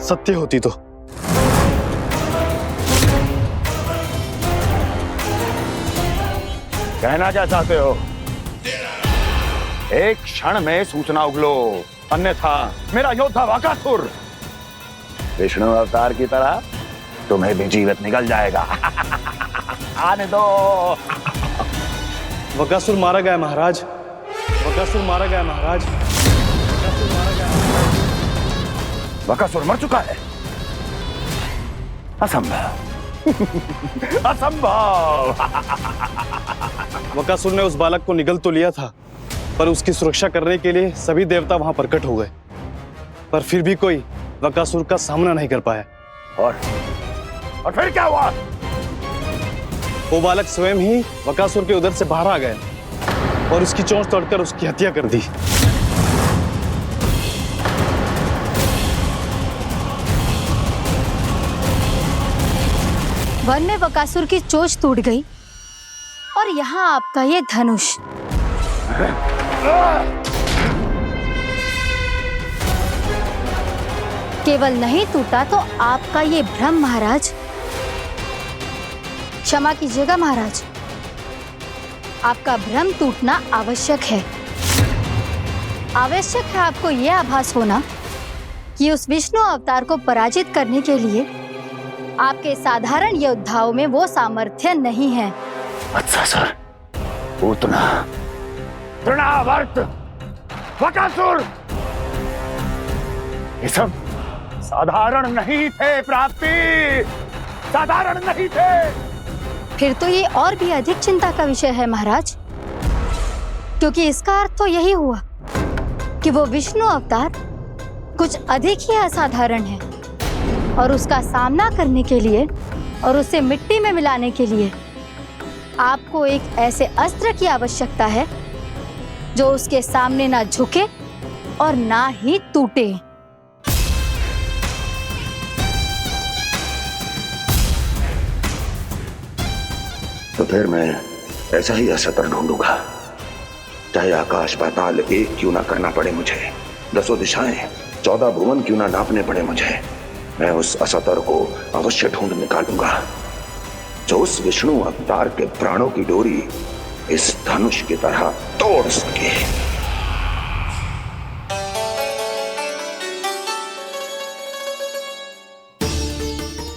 I: सत्य होती तो।
P: कहना क्या चाहते हो? एक क्षण में सूचना उगलो, अन्यथा मेरा योद्धा बकासुर विष्णु अवतार की तरह तुम्हें भी जीवित निकल जाएगा। आने दो।
I: बकासुर मारा गया महाराज, बकासुर मारा गया महाराज, बकासुर मारा गया।
P: बकासुर मर चुका है? असंभव। असंभव।
I: बकासुर ने उस बालक को निगल तो लिया था, पर उसकी सुरक्षा करने के लिए सभी देवता वहां प्रकट हो गए, पर फिर भी कोई बकासुर का सामना नहीं कर पाया।
P: और फिर क्या हुआ?
I: वो बालक स्वयं ही बकासुर के उदर से बाहर आ गया और उसकी चोंच तोड़कर उसकी हत्या कर दी।
L: वन में बकासुर की चोंच टूट गई और यहाँ आपका ये धनुष। केवल नहीं टूटा तो आपका ये भ्रम महाराज। क्षमा कीजिएगा महाराज, आपका भ्रम टूटना आवश्यक है। आवश्यक है आपको यह आभास होना कि उस विष्णु अवतार को पराजित करने के लिए आपके साधारण योद्धाओं में वो सामर्थ्य नहीं है।
P: वत्सासुर, पूतना, तृणावर्त, बकासुर, ये सब साधारण नहीं थे प्राप्ति, साधारण नहीं थे।
L: फिर तो ये और भी अधिक चिंता का विषय है महाराज, क्योंकि इसका अर्थ तो यही हुआ कि वो विष्णु अवतार कुछ अधिक ही असाधारण है और उसका सामना करने के लिए और उसे मिट्टी में मिलाने के लिए आपको एक ऐसे अस्त्र की आवश्यकता है जो उसके सामने ना झुके और ना ही टूटे।
P: तो फिर मैं ऐसा ही अस्त्र ढूंढूंगा, चाहे आकाश पाताल एक क्यों ना करना पड़े मुझे। 10 दिशाएं 14 भुवन क्यों ना नापने पड़े मुझे, मैं उस असतर को अवश्य ढूंढ निकालूंगा जो उस विष्णु अवतार के प्राणों की डोरी इस धनुष की तरह तोड़ सके।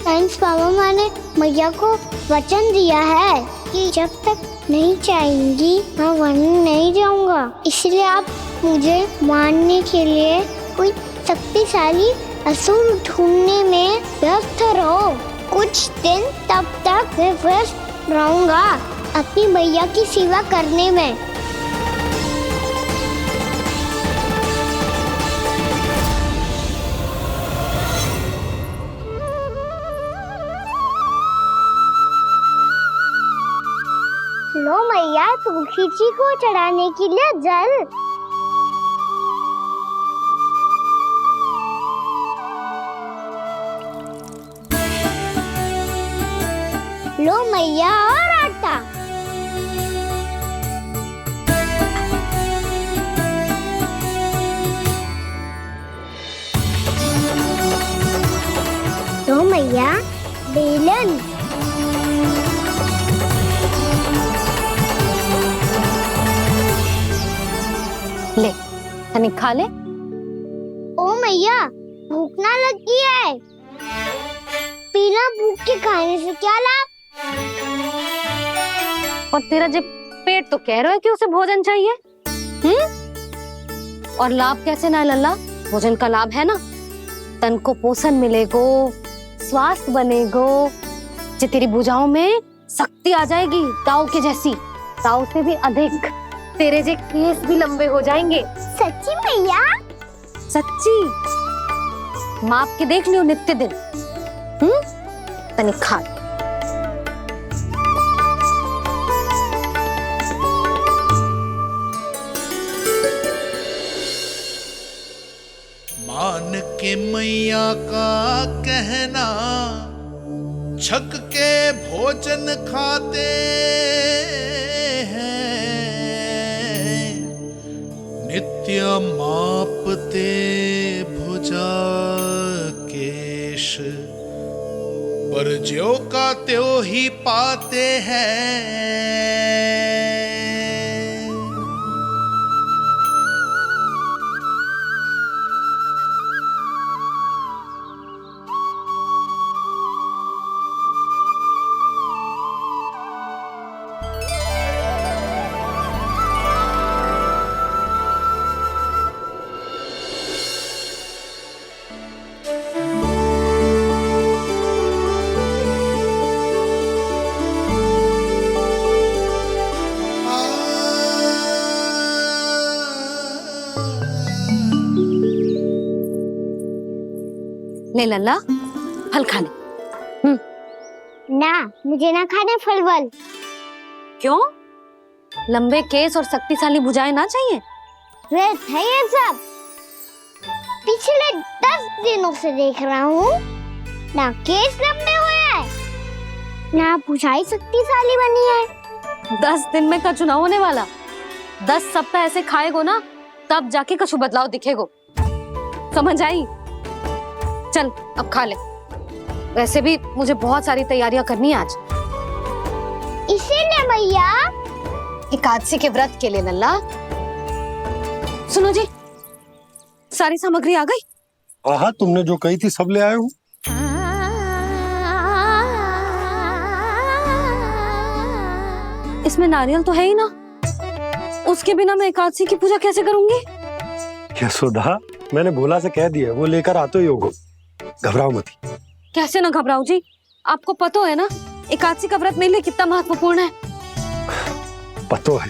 B: थैंक्स पापा, मैंने मैया को वचन दिया है कि जब तक नहीं चाहेंगी मैं वन नहीं जाऊंगा। इसलिए आप मुझे मारने के लिए कोई शक्तिशाली असुर ढूंढने में व्यस्त रहो। कुछ दिन तब तक मैं व्यस्त रहूंगा अपनी मैया की सेवा करने में। लो मैया, तुलसी जी को चढ़ाने के लिए जल। लो मैया, और आटा। लो मैया, बेलन।
C: ले तनिक खा ले।
B: ओ मैया, भूख ना लगी है। बिना भूख के खाने से क्या लाभ?
C: और तेरा जब पेट तो कह रहा है कि उसे भोजन चाहिए। और लाभ कैसे ना है लल्ला? भोजन का लाभ है ना, तन को पोषण मिलेगो, स्वास्थ्य बनेगो, जे तेरी भुजाओं में शक्ति आ जाएगी ताऊ के जैसी, ताऊ से भी अधिक। तेरे जे केस भी लंबे हो जाएंगे।
B: सच्ची मैया?
C: सच्ची। माप के देख लियो नित्य दिन। तनिक खा।
Q: मान के मैया का कहना, छक के भोजन खाते हैं, नित्य मापते भुजा केश, पर ज्यों का त्यों ही पाते हैं।
C: ले लल्ला, फल खा ले।
B: ना, मुझे ना खाने फल वल।
C: क्यों? लंबे केस और शक्तिशाली भुजाएं ना चाहिए?
B: व्यर्थ है ये सब। पिछले 10 दिनों से देख रहा हूँ, ना केस लंबे हुए हैं, ना भुजाएं शक्तिशाली बनी है।
C: 10 दिन में कछु ना होने वाला। 10 सप्ताह ऐसे खाएगो ना, तब जाके कछु बदलाव दिखेगो। समझ आई? चल अब खा ले। वैसे भी मुझे बहुत सारी तैयारियां करनी है आज।
B: इसीलिए भैया,
C: एकादशी के व्रत के लिए लल्ला। सुनो जी, सारी सामग्री आ गई?
A: हाँ, तुमने जो कही थी सब ले आए हूँ।
C: इसमें नारियल तो है ही ना, उसके बिना मैं एकादशी की पूजा कैसे करूंगी?
A: यशोदा, मैंने भोला से कह दिया, वो लेकर आते ही होगा। घबराओ मत।
C: कैसे ना घबराओ जी, आपको पता है ना एकादशी का व्रत मेरे लिए कितना महत्वपूर्ण है।
A: पता है।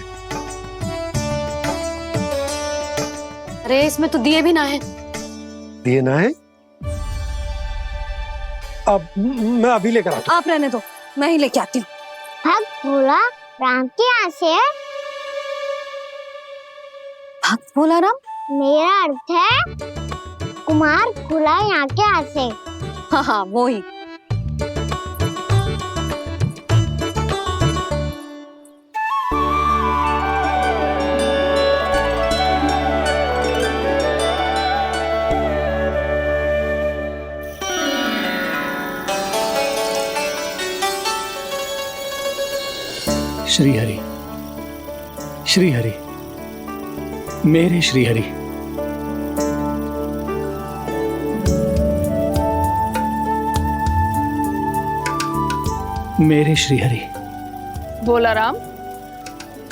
C: अरे इसमें तो दिए भी ना है।
A: दिए ना है? अब मैं अभी लेकर आता हूँ।
C: आप रहने दो, मैं ही लेके आती हूँ।
B: भक्त भोला राम के यहाँ से है?
C: भक्त भोला राम?
B: मेरा अर्थ है कुमार भोला यहाँ के यहाँ से।
C: हाँ हाँ, वो ही।
K: श्री हरि, श्री हरि, मेरे श्री हरि। मेरे श्री हरि।
O: भोला राम,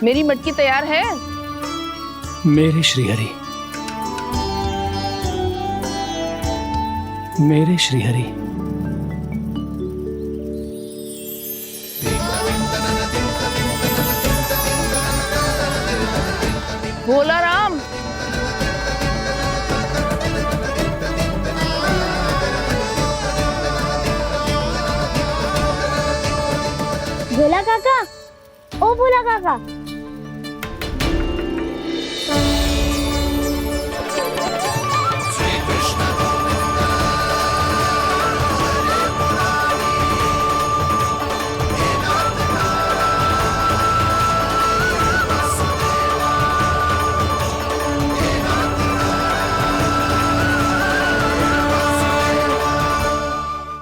O: मेरी मटकी तैयार है?
K: मेरे श्री हरि, मेरे श्री हरि।
O: भोला राम,
B: भोला काका, ओ भोला काका।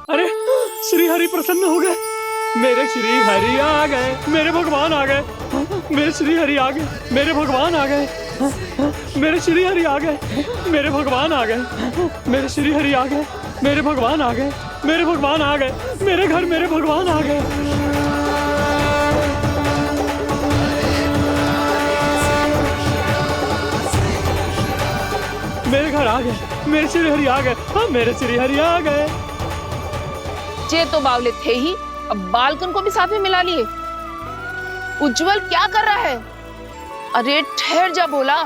K: अरे श्री हरि प्रसन्न हो गए। मेरे श्री हरि आ गए, मेरे भगवान आ गए। मेरे श्री हरि आ गए, मेरे भगवान आ गए। मेरे श्री हरि आ गए, मेरे भगवान आ गए। मेरे श्री हरि आ गए, मेरे भगवान आ गए। मेरे भगवान आ गए, मेरे घर मेरे भगवान आ गए। मेरे घर आ गए, मेरे श्री हरि आ गए। हाँ, मेरे श्री हरि आ गए।
O: जे तो बावले थे ही, अब बालकन को भी साथ में मिला लिए। उज्जवल क्या कर रहा है? अरे ठहर जा भोला।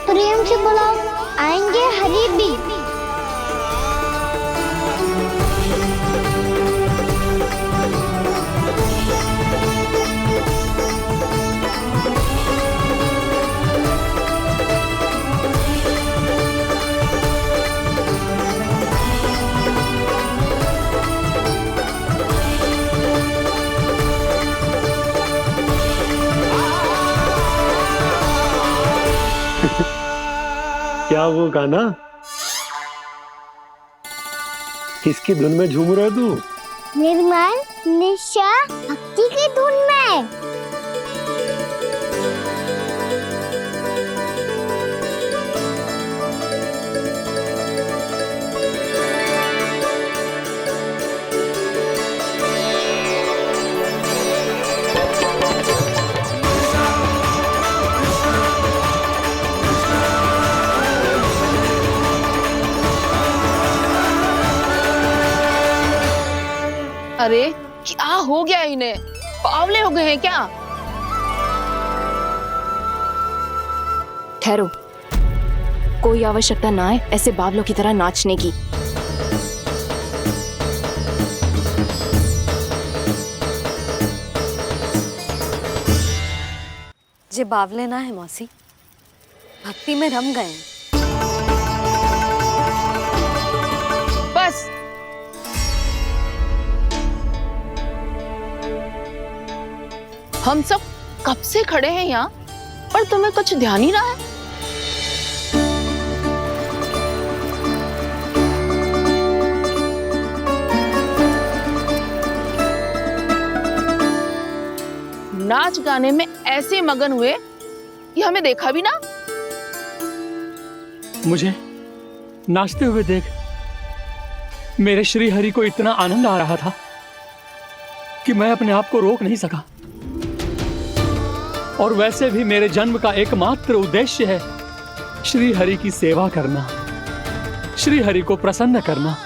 B: प्रेम से बुलाओ, आएंगे हरि भी।
A: क्या वो गाना? किसकी धुन में झूम रहा है तू?
B: निर्मल निशा भक्ति की धुन में।
O: अरे क्या हो गया इन्हें? बावले हो गए हैं क्या?
L: ठहरो, कोई आवश्यकता ना है ऐसे बावलों की तरह नाचने की।
C: जे बावले ना है मौसी, भक्ति में रम गए।
O: बस हम सब कब से खड़े हैं यहाँ, पर तुम्हें कुछ ध्यान ही रहा है। नाच गाने में ऐसे मगन हुए कि हमें देखा भी ना।
K: मुझे नाचते हुए देख मेरे श्री हरि को इतना आनंद आ रहा था कि मैं अपने आप को रोक नहीं सका। और वैसे भी मेरे जन्म का एकमात्र उद्देश्य है श्री हरि की सेवा करना, श्री हरि को प्रसन्न करना।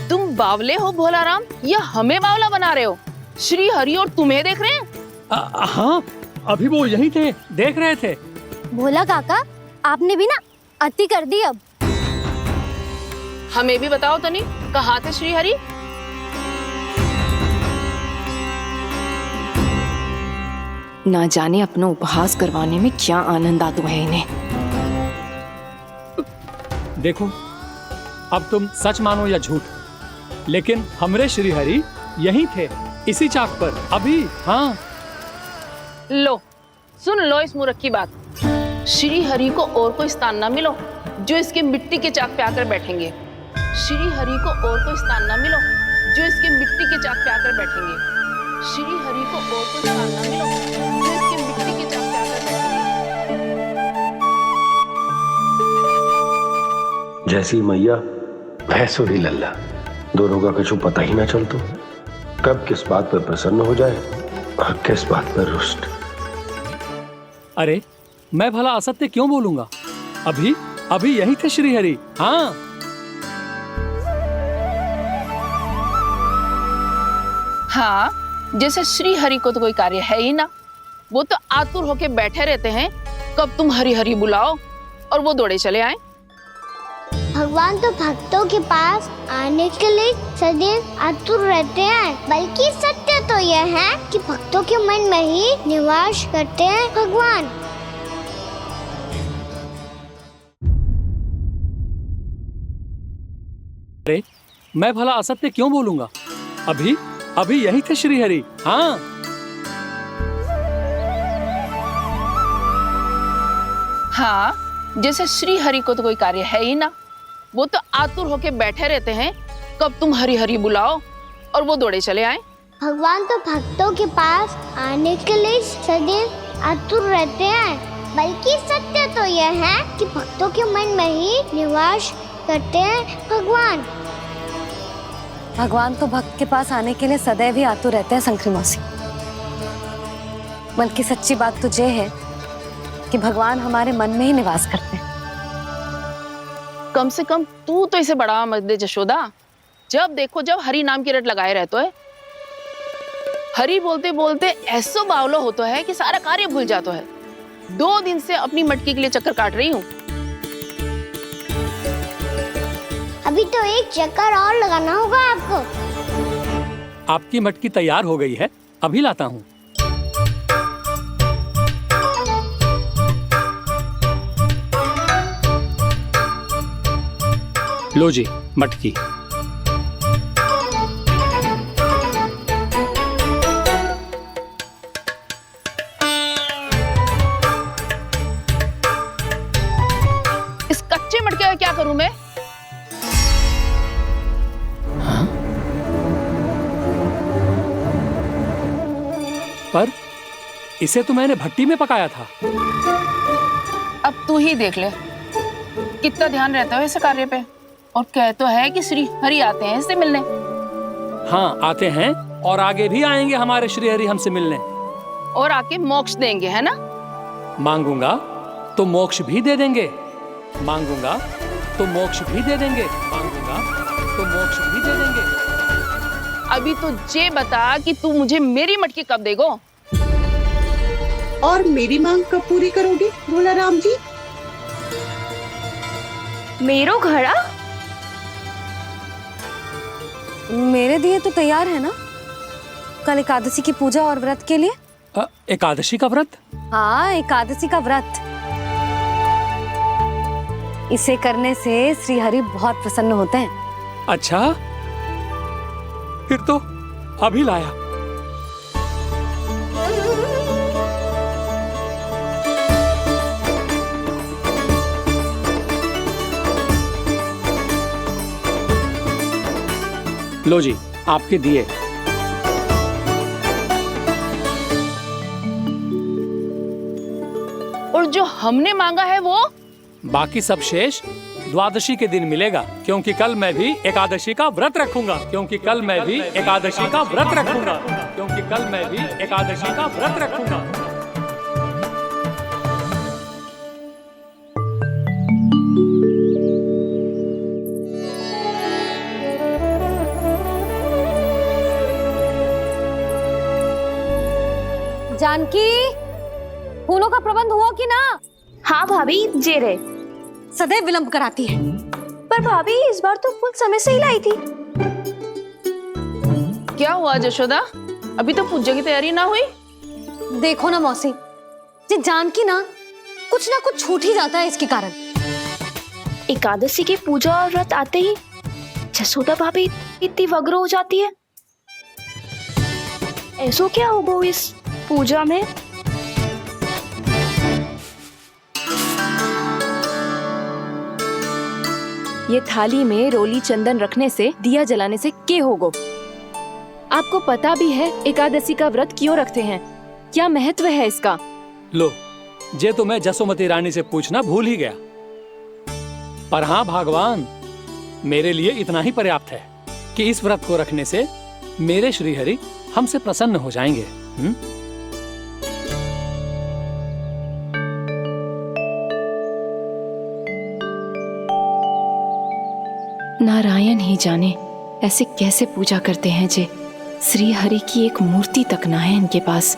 O: तुम बावले हो भोला राम, या हमें बावला बना रहे हो? श्री हरि और तुम्हें देख रहे हैं?
K: हाँ, अभी वो यहीं थे, देख रहे थे।
B: भोला काका, आपने भी ना अति कर दी। अब
O: हमें भी बताओ तनी, कहाँ थे श्री हरि?
L: ना जाने अपना उपहास करवाने में क्या आनंद आतु है इन्हें।
K: देखो, अब तुम सच मानो या झूठ, लेकिन हमरे श्री हरि यहीं थे, इसी चाक पर अभी। हाँ,
O: लो सुन लो इस मूर्ख की बात। श्री हरि को और कोई स्थान ना मिलो जो इसके मिट्टी के चाक पे आकर बैठेंगे। श्री हरि को और कोई स्थान ना मिलो जो इसके मिट्टी के चाक पे आकर बैठेंगे। श्री हरि को और कोई स्थान ना मिलो जो इसके मिट्टी के चाक पे आकर बैठेंगे।
R: जैसी मैया वैसो ही लल्ला, दोनों का कुछ पता ही ना चलतो, कब किस बात पर प्रसन्न हो जाए और किस बात पर रुष्ट।
K: अरे मैं भला असत्य क्यों बोलूंगा? अभी यही थे श्री हरि। हाँ,
O: हाँ, जैसे श्री हरि को तो कोई कार्य है ही ना, वो तो आतुर होके बैठे रहते हैं कब तुम हरि हरि बुलाओ और वो दौड़े चले आए।
B: भगवान तो भक्तों के पास आने के लिए सदैव आतुर रहते हैं, बल्कि सत्य तो यह है कि भक्तों के मन में ही निवास करते हैं भगवान।
K: अरे मैं भला असत्य क्यों बोलूंगा? अभी यही थे श्री हरि। हाँ,
O: हाँ, जैसे श्री हरि को तो कोई कार्य है ही ना, वो तो आतुर होके बैठे रहते हैं कब तुम हरि हरि बुलाओ और वो दौड़े चले आए।
B: भगवान तो भक्तों के पास आने के लिए सदैव आतुर रहते हैं, बल्कि सत्य तो यह है कि भक्तों के मन में ही निवास करते हैं भगवान।
C: भगवान तो भक्त के पास आने के लिए सदैव ही आतुर रहते हैं शंकरी मौसी। बल्कि सच्ची बात तो ये है कि भगवान हमारे मन में ही निवास करते हैं।
O: कम से कम तू तो इसे बढ़ावा मत दे जशोदा। जब देखो जब हरि नाम की रट लगाए रहते है। हरि बोलते बोलते ऐसो बावलो होता है कि सारा कार्य भूल जाता है। 2 दिन से अपनी मटकी के लिए चक्कर काट रही हूँ।
B: अभी तो एक चक्कर और लगाना होगा आपको।
K: आपकी मटकी तैयार हो गई है, अभी लाता हूँ। लो जी मटकी।
O: इस कच्चे मटके का क्या करूं मैं?
K: पर इसे तो मैंने भट्टी में पकाया था।
O: अब तू ही देख ले कितना ध्यान रहता है इस कार्य पे। और कह तो है कि श्री हरि आते हैं इससे मिलने।
K: हाँ आते हैं और आगे भी आएंगे हमारे श्री हरि हमसे मिलने।
O: और आके मोक्ष देंगे, है ना?
K: मांगूंगा तो मोक्ष भी दे देंगे, मांगूंगा तो मोक्ष भी दे देंगे, मांगूंगा तो मोक्ष भी दे देंगे।
O: अभी तो ये बता कि तू मुझे मेरी मटकी कब देगो?
S: और मेरी मांग कब पूरी करोगी भोला राम जी?
L: मेरो घड़ा
C: मेरे दिए तो तैयार है ना, कल एकादशी की पूजा और व्रत के लिए।
K: एकादशी का व्रत?
C: हाँ, एकादशी का व्रत। इसे करने से श्री हरि बहुत प्रसन्न होते हैं।
K: अच्छा, फिर तो अभी लाया। लो जी आपके दिए।
O: और जो हमने मांगा है वो?
K: बाकी सब शेष द्वादशी के दिन मिलेगा, क्योंकि कल मैं भी एकादशी का व्रत रखूंगा, क्योंकि कल मैं भी एकादशी का व्रत रखूंगा, क्योंकि कल मैं भी एकादशी का व्रत रखूंगा।
C: जानकी, फूलों का प्रबंध हुआ कि ना?
L: हाँ भाभी, जे रहे।
C: सदैव विलंब कराती है।
L: पर भाभी इस बार तो फूल समय से ही लाई थी।
O: क्या हुआ जशोदा? अभी तो पूजा की तैयारी ना हुई?
C: देखो ना मौसी, ये जानकी ना कुछ छूट ही जाता है इसके कारण।
T: एकादशी की पूजा और व्रत आते ही जसोदा भाभी इतनी वग्र हो जाती है। ऐसो क्या होगा इस पूजा में?
U: ये थाली में रोली चंदन रखने से, दिया जलाने से के होगो? आपको पता भी है एकादशी का व्रत क्यों रखते हैं? क्या महत्व है इसका?
K: लो, जे तो मैं जसोमती रानी से पूछना भूल ही गया। पर हाँ भगवान, मेरे लिए इतना ही पर्याप्त है कि इस व्रत को रखने से मेरे श्रीहरि हमसे प्रसन्न हो जाएंगे।
U: नारायण ही जाने ऐसे कैसे पूजा करते हैं जे श्री हरि की एक मूर्ति तक ना है इनके पास।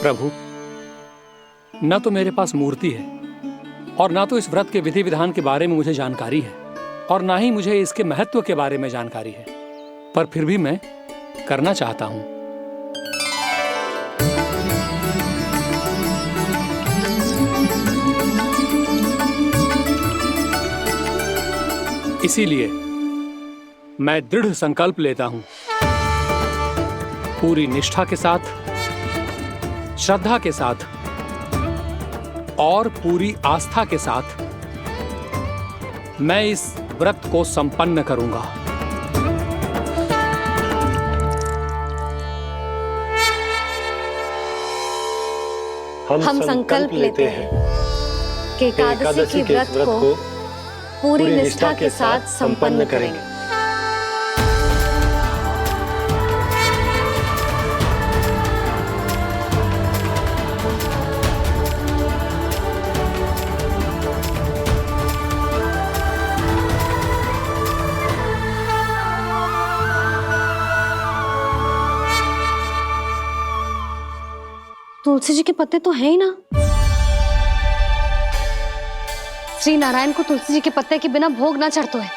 K: प्रभु, न तो मेरे पास मूर्ति है और ना तो इस व्रत के विधि विधान के बारे में मुझे जानकारी है और ना ही मुझे इसके महत्व के बारे में जानकारी है, पर फिर भी मैं करना चाहता हूं। इसीलिए मैं दृढ़ संकल्प लेता हूं, पूरी निष्ठा के साथ, श्रद्धा के साथ और पूरी आस्था के साथ मैं इस व्रत को संपन्न करूंगा।
C: हम संकल्प लेते हैं कि एकादशी के व्रत को पूरी निष्ठा के साथ संपन्न करेंगे। तुलसी जी के पत्ते तो हैं ही ना। श्री नारायण को तुलसी जी के पत्ते के बिना भोग ना चढ़तो है।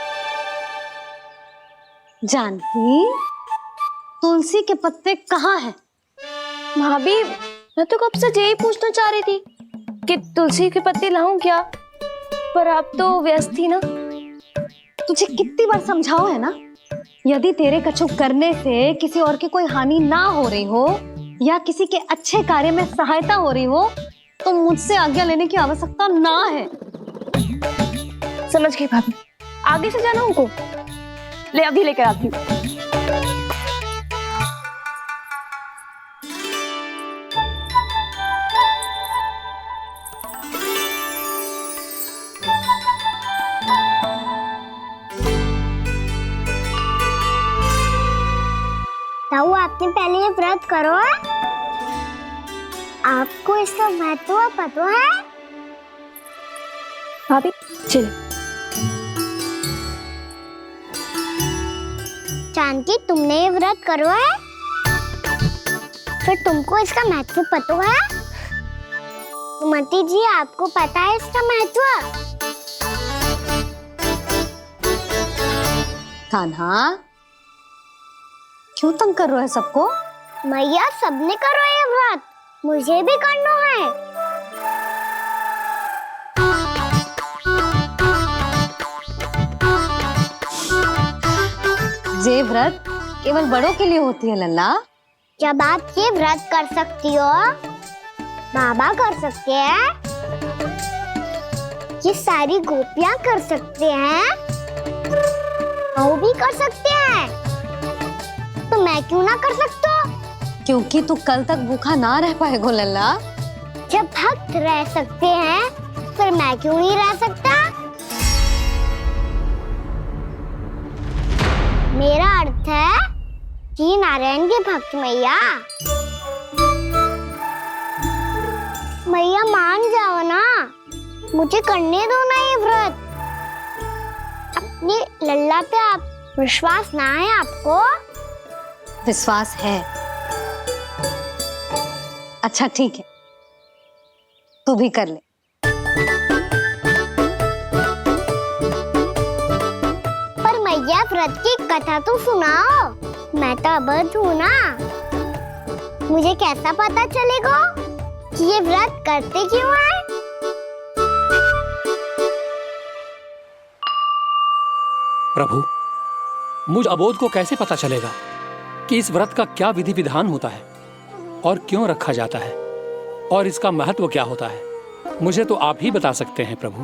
C: जानकी, तुलसी के पत्ते कहाँ हैं?
T: भाभी, मैं तो कब से यही पूछना चाह रही थी कि तुलसी के पत्ते लाऊं क्या, पर आप तो व्यस्त थी ना।
C: तुझे कितनी बार समझाओ है ना, यदि तेरे कछु करने से किसी और की कोई हानि ना हो रही हो या किसी के अच्छे कार्य में सहायता हो रही हो तो मुझसे आज्ञा लेने की आवश्यकता ना है।
T: समझ गई भाभी, आगे से जाना उनको। ले अभी लेकर आती हूँ।
B: ताऊ, आपने पहले ये व्रत करो है? आपको इसका महत्व पता है?
T: भाभी चल।
B: जानकी, तुमने ये व्रत करो है? फिर तुमको इसका महत्व पता है? सुमति जी, आपको पता है इसका महत्व?
C: कान्हा, क्यों तंग कर रहे हो सबको?
B: मैया, सबने करो ये व्रत, मुझे भी करना है।
C: ये व्रत केवल बड़ों के लिए होती है लल्ला।
B: जब आप ये व्रत कर सकती हो, बाबा कर सकते हैं, ये सारी गोपियां कर सकते हैं, वो भी कर सकते हैं, तो मैं क्यों ना कर सकता?
C: क्योंकि तू कल तक भूखा ना रह पाएगो लल्ला।
B: जब भक्त रह सकते हैं, फिर मैं क्यों नहीं रह सकता? मेरा अर्थ है कि नारायण के भक्त मैया, मैया मान जाओ ना, मुझे करने दो ना ये व्रत। अपनी लल्ला पे आप विश्वास ना है आपको?
C: विश्वास है। अच्छा ठीक है, तू भी कर ले।
B: पर मैया व्रत की कथा तो सुनाओ, मैं तो अबध हूँ ना। मुझे कैसा पता चलेगा कि ये व्रत करते क्यों हैं?
K: प्रभु, मुझ अबोध को कैसे पता चलेगा कि इस व्रत का क्या विधि विधान होता है और क्यों रखा जाता है और इसका महत्व क्या होता है? मुझे तो आप ही बता सकते हैं प्रभु।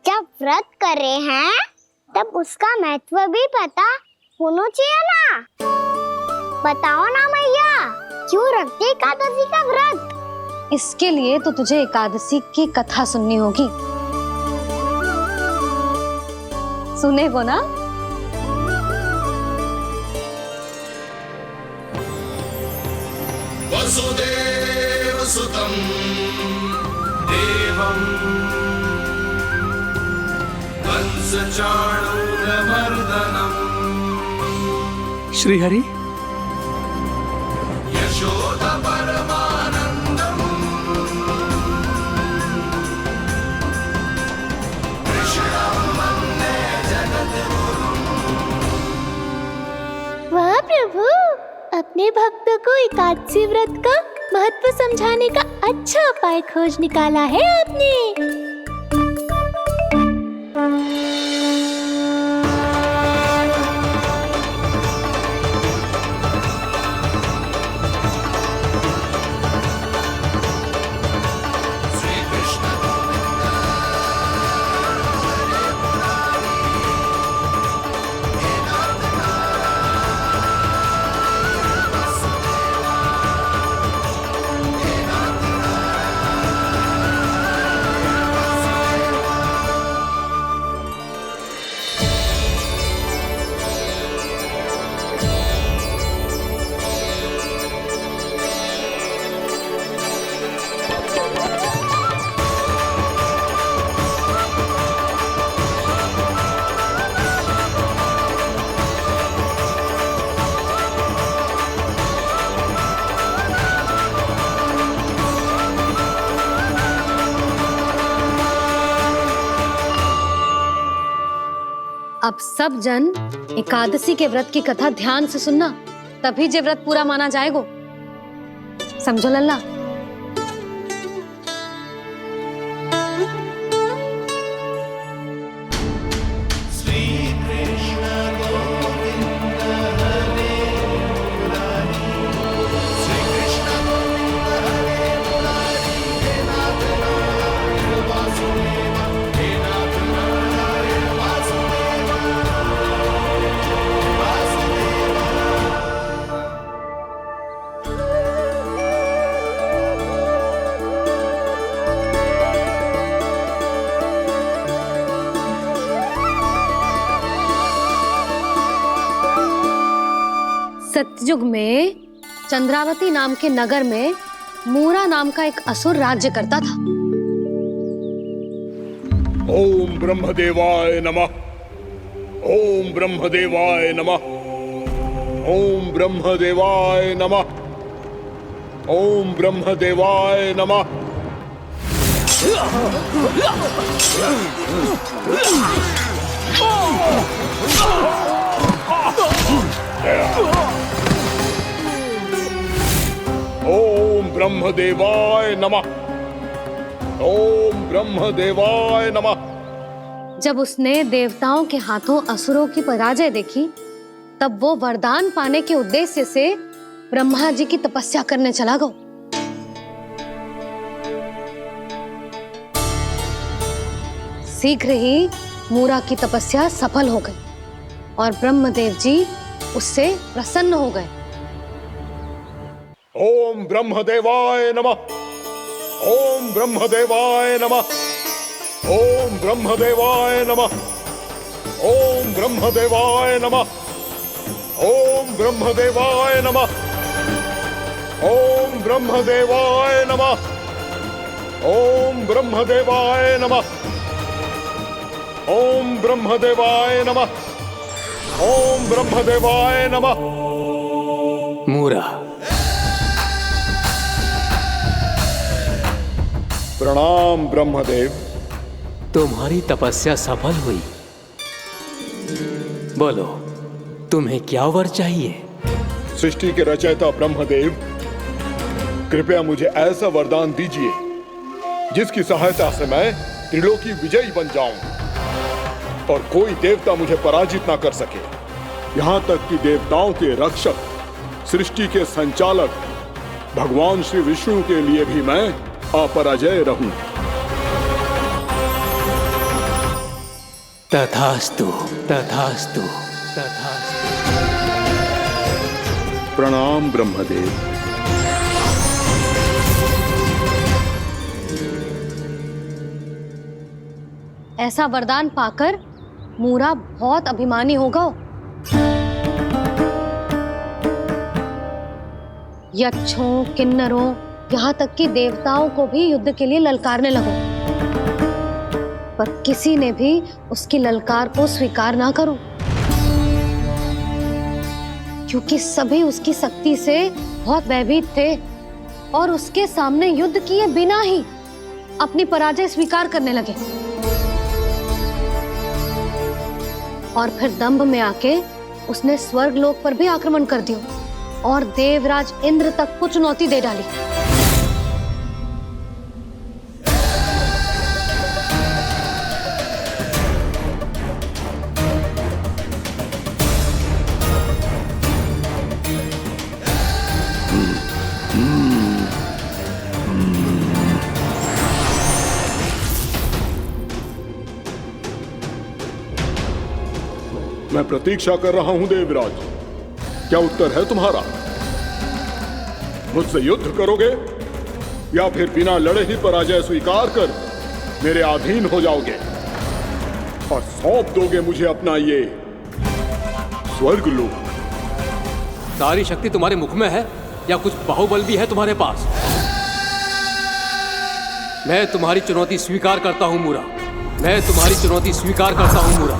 B: जब व्रत कर रहे हैं तब उसका महत्व भी पता होना चाहिए ना। बताओ ना मैया, क्यों रखते एकादशी का व्रत?
C: इसके लिए तो तुझे एकादशी की कथा सुननी होगी। सुनेगो ना?
Q: वसुदेव सुतं देवं कंसचाणूरमर्दनम्
K: श्रीहरि,
Q: यशोदा परमानंदम् कृष्णं वन्दे जगद्गुरुम्।
B: वाह प्रभु, अपने भक्तों को एकादशी व्रत का महत्व समझाने का अच्छा उपाय खोज निकाला है आपने।
C: अब सब जन एकादशी के व्रत की कथा ध्यान से सुनना, तभी जे व्रत पूरा माना जाएगा। समझो लल्ला? सतयुग में चंद्रावती नाम के नगर में मूरा नाम का एक असुर राज्य करता था।
D: ओम ब्रह्मदेवाय नमः। ओम ब्रह्मदेवाय नमः। ओम ब्रह्मदेवाय नमः। ओम ब्रह्मदेवाय नमः। ओम ब्रह्मदेवाय नमः। ओम ब्रह्मदेवाय नमः।
C: जब उसने देवताओं के हाथों असुरों की पराजय देखी, तब वो वरदान पाने के उद्देश्य से ब्रह्मा जी की तपस्या करने चला गया। शीघ्र ही मूरा की तपस्या सफल हो गई और ब्रह्मदेव जी उससे प्रसन्न हो गए।
D: ओम ब्रह्मदेवाय नमः। ओम ब्रह्मदेवाय नमः। ओम ब्रह्मदेवाय नमः। ओम ब्रह्मदेवाय नमः। ओम ब्रह्मदेवाय नमः। ओम ब्रह्मदेवाय नमः। ओम ब्रह्मदेवाय नमः। ओम ब्रह्मदेवाय नमः।
E: ओम ब्रह्मदेवाय नमः।
F: मूरा,
E: प्रणाम ब्रह्मदेव।
F: तुम्हारी तपस्या सफल हुई। बोलो, तुम्हें क्या वर चाहिए?
E: सृष्टि के रचयिता ब्रह्मदेव, कृपया मुझे ऐसा वरदान दीजिए जिसकी सहायता से मैं त्रिलोकी विजयी बन जाऊं और कोई देवता मुझे पराजित ना कर सके। यहां तक कि देवताओं के रक्षक, सृष्टि के संचालक भगवान श्री विष्णु के लिए भी मैं अपराजय रहूं।
F: तथास्तु, तथास्तु, तथास्तु।
E: प्रणाम ब्रह्मदेव।
C: ऐसा वरदान पाकर मूरा बहुत अभिमानी होगा। यक्षों, किन्नरों, यहाँ तक कि देवताओं को भी युद्ध के लिए ललकारने लगो, पर किसी ने भी उसकी ललकार को स्वीकार ना करो, क्योंकि सभी उसकी शक्ति से बहुत भयभीत थे और उसके सामने युद्ध किए बिना ही अपनी पराजय स्वीकार करने लगे। और फिर दंभ में आके उसने स्वर्ग लोक पर भी आक्रमण कर दिया और देवराज इंद्र तक को चुनौती दे डाली।
E: मैं प्रतीक्षा कर रहा हूं देवराज, क्या उत्तर है तुम्हारा? मुझसे युद्ध करोगे या फिर बिना लड़े ही पराजय स्वीकार कर मेरे अधीन हो जाओगे और सौंप दोगे मुझे अपना ये स्वर्ग लोक?
F: सारी शक्ति तुम्हारे मुख में है या कुछ बाहुबल भी है तुम्हारे पास? मैं तुम्हारी चुनौती स्वीकार करता हूं मूरा, मैं तुम्हारी चुनौती स्वीकार करता हूं मूरा।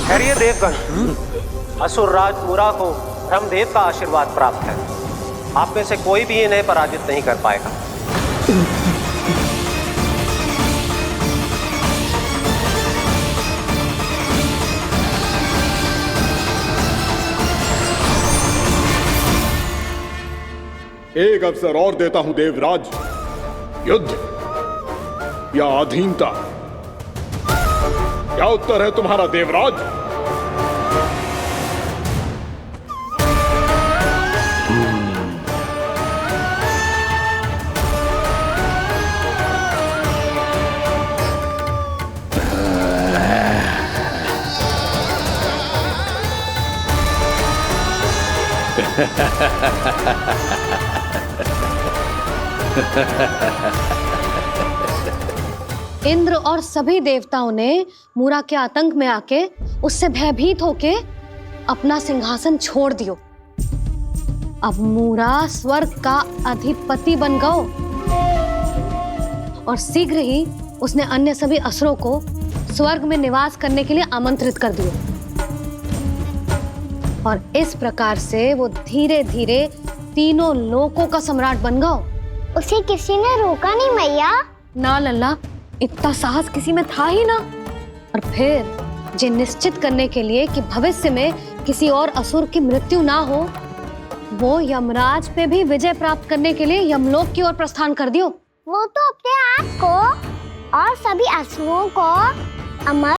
G: खैरिए देवगण, असुरराज मूरा को ब्रह्मदेव का आशीर्वाद प्राप्त है। आप में से कोई भी इन्हें पराजित नहीं कर पाएगा।
E: एक अवसर और देता हूं देवराज, युद्ध या अधीनता, क्या उत्तर है तुम्हारा देवराज?
C: इंद्र और सभी देवताओं ने मूरा के आतंक में आके उससे भयभीत होके अपना सिंहासन छोड़ दियो। अब मूरा स्वर्ग का अधिपति बन गयो और शीघ्र ही उसने अन्य सभी असुरों को स्वर्ग में निवास करने के लिए आमंत्रित कर दिया। और इस प्रकार से वो धीरे धीरे तीनों लोकों का सम्राट बन गया।
B: उसे किसी ने रोका नहीं मैया?
C: ना लल्ला, इतना साहस किसी में था ही ना। और फिर जे निश्चित करने के लिए कि भविष्य में किसी और असुर की मृत्यु ना हो, वो यमराज पे भी विजय प्राप्त करने के लिए यमलोक की ओर प्रस्थान कर दियो।
B: वो तो अपने आप को और सभी असुरों को अमर